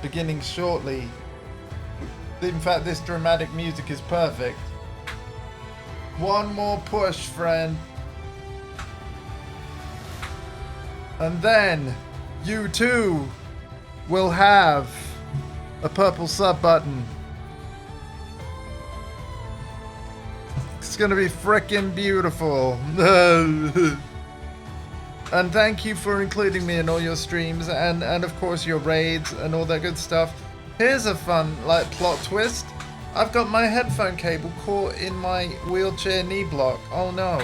beginning shortly. In fact, this dramatic music is perfect. One more push, friend. And then you too will have a purple sub button. It's gonna be frickin' beautiful. And thank you for including me in all your streams and of course your raids and all that good stuff. Here's a fun like plot twist. I've got my headphone cable caught in my wheelchair knee block. Oh no.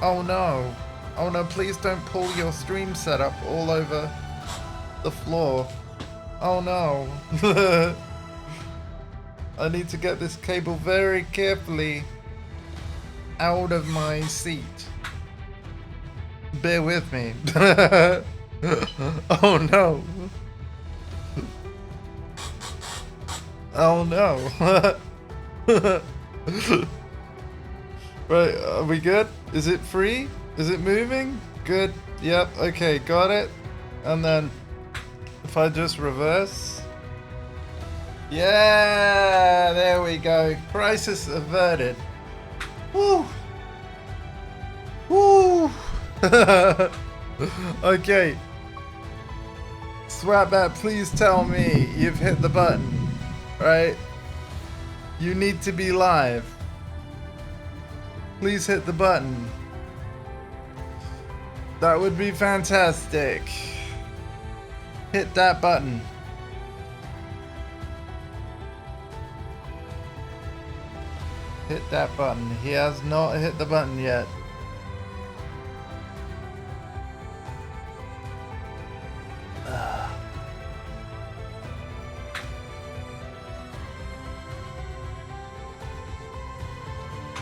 Oh no. Oh no, please don't pull your stream setup all over the floor. Oh no. I need to get this cable very carefully out of my seat. Bear with me. Oh no. Oh no. Right, are we good? Is it free? Is it moving? Good. Yep, okay, got it. And then if I just reverse. Yeah, there we go. Crisis averted. Woo. Woo. Okay. Swatbat, please tell me you've hit the button, right? You need to be live. Please hit the button. That would be fantastic. Hit that button. Hit that button. He has not hit the button yet.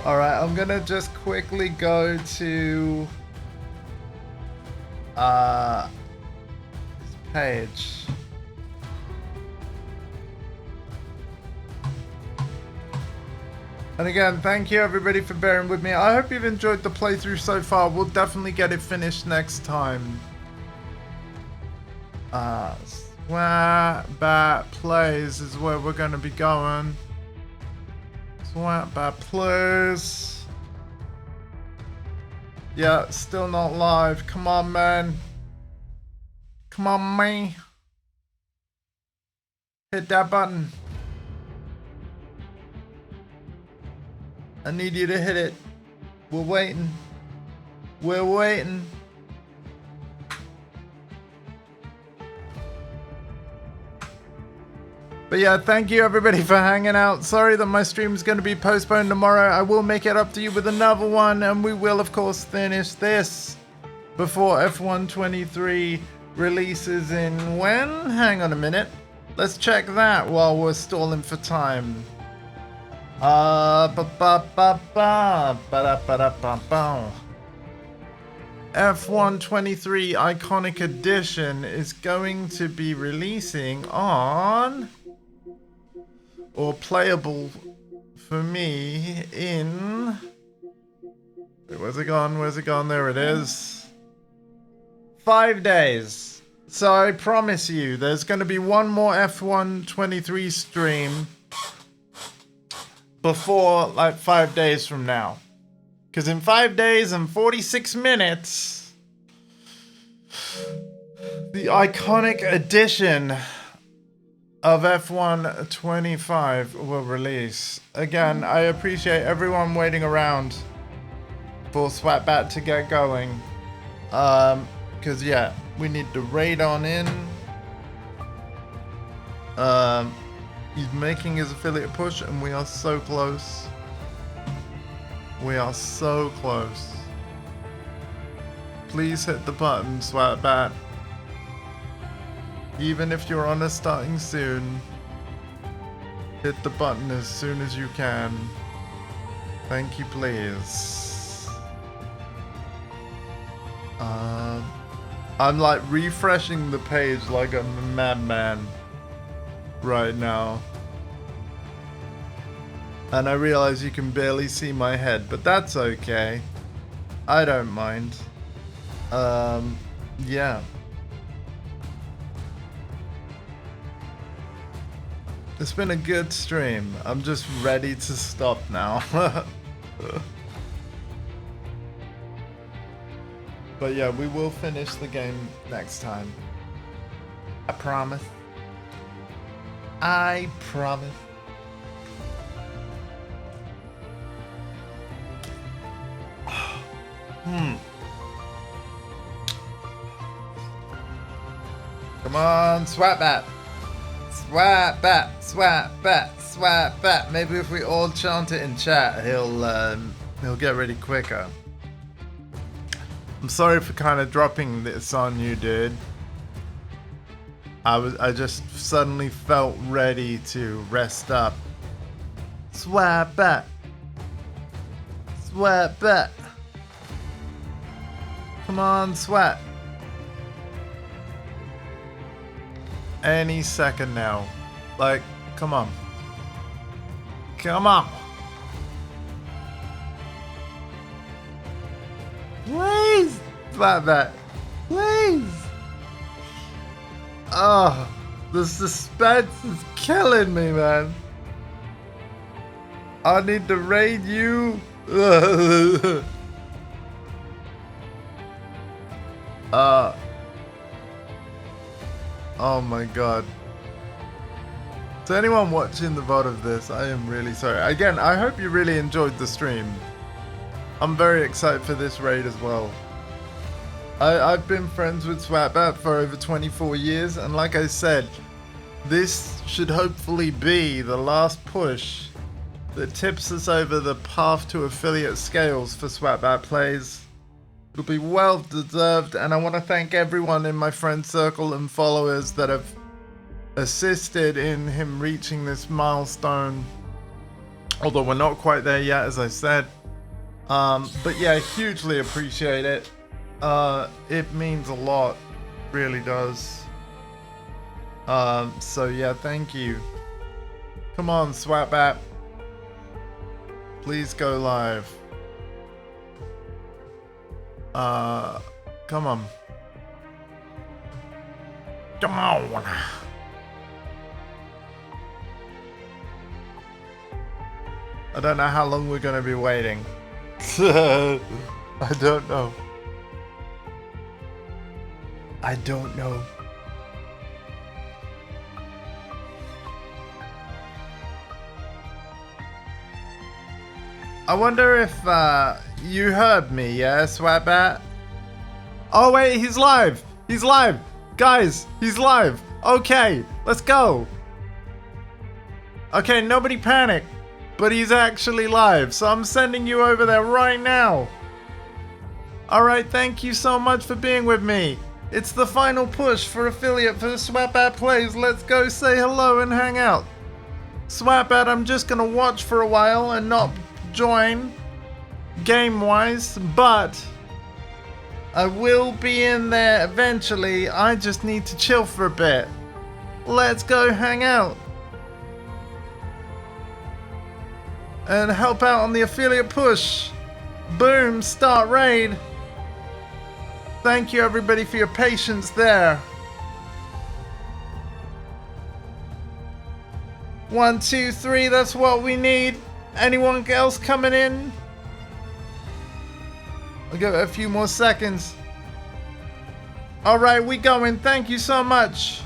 Alright, I'm gonna just quickly go to this page. And again, thank you everybody for bearing with me. I hope you've enjoyed the playthrough so far. We'll definitely get it finished next time. Swatbat Plays is where we're gonna be going. Swap back, please. Yeah, still not live. Come on, man. Come on, man. Hit that button. I need you to hit it. We're waiting. We're waiting. But yeah, thank you everybody for hanging out. Sorry that my stream is going to be postponed tomorrow. I will make it up to you with another one, and we will of course finish this before F1 23 releases in when? Hang on a minute. Let's check that while we're stalling for time. F1 23 Iconic Edition is going to be releasing on, or playable for me in, where's it gone? Where's it gone? There it is. 5 days. So I promise you, there's going to be one more F1 23 stream before like 5 days from now. Because in 5 days and 46 minutes, the iconic edition of F1 25 will release. Again, I appreciate everyone waiting around for Swatbat to get going. Because yeah, we need to raid on in. He's making his affiliate push and we are so close. We are so close. Please hit the button, Swatbat. Even if you're on a starting soon, hit the button as soon as you can. Thank you, please. I'm like refreshing the page like I'm a madman right now. And I realize you can barely see my head, but that's okay. I don't mind. Yeah. It's been a good stream. I'm just ready to stop now. But yeah, we will finish the game next time. I promise. I promise. Come on, Swatbat. Swatbat, Swatbat, Swatbat. Maybe if we all chant it in chat, he'll get ready quicker. I'm sorry for kind of dropping this on you, dude. I just suddenly felt ready to rest up. Swatbat. Swatbat. Come on, Swat. Any second now. Like, come on. Come on. Please, Swatbat. Please. Oh, the suspense is killing me, man. I need to raid you. Oh my god. To anyone watching the VOD of this, I am really sorry. Again, I hope you really enjoyed the stream. I'm very excited for this raid as well. I've been friends with Swatbat for over 24 years, and like I said, this should hopefully be the last push that tips us over the path to affiliate scales for Swatbat Plays. It'll be well deserved, and I want to thank everyone in my friend circle and followers that have assisted in him reaching this milestone. Although we're not quite there yet, as I said. But yeah, hugely appreciate it. It means a lot, really does. So yeah, thank you. Come on, Swatbat. Please go live. Come on. Come on. I don't know how long we're going to be waiting. I don't know. I don't know. I wonder if you heard me, yeah, Swatbat? Oh wait, he's live! He's live! Guys, he's live! Okay, let's go! Okay, nobody panic, but he's actually live, so I'm sending you over there right now. Alright, thank you so much for being with me. It's the final push for affiliate for Swatbat Plays. Let's go say hello and hang out. Swatbat, I'm just gonna watch for a while and not join game-wise, but I will be in there eventually. I just need to chill for a bit. Let's go hang out and help out on the affiliate push. Boom, start raid. Thank you everybody for your patience there. 1, 2, 3, that's what we need. Anyone else coming in? I'll give it a few more seconds. Alright, we going. Thank you so much.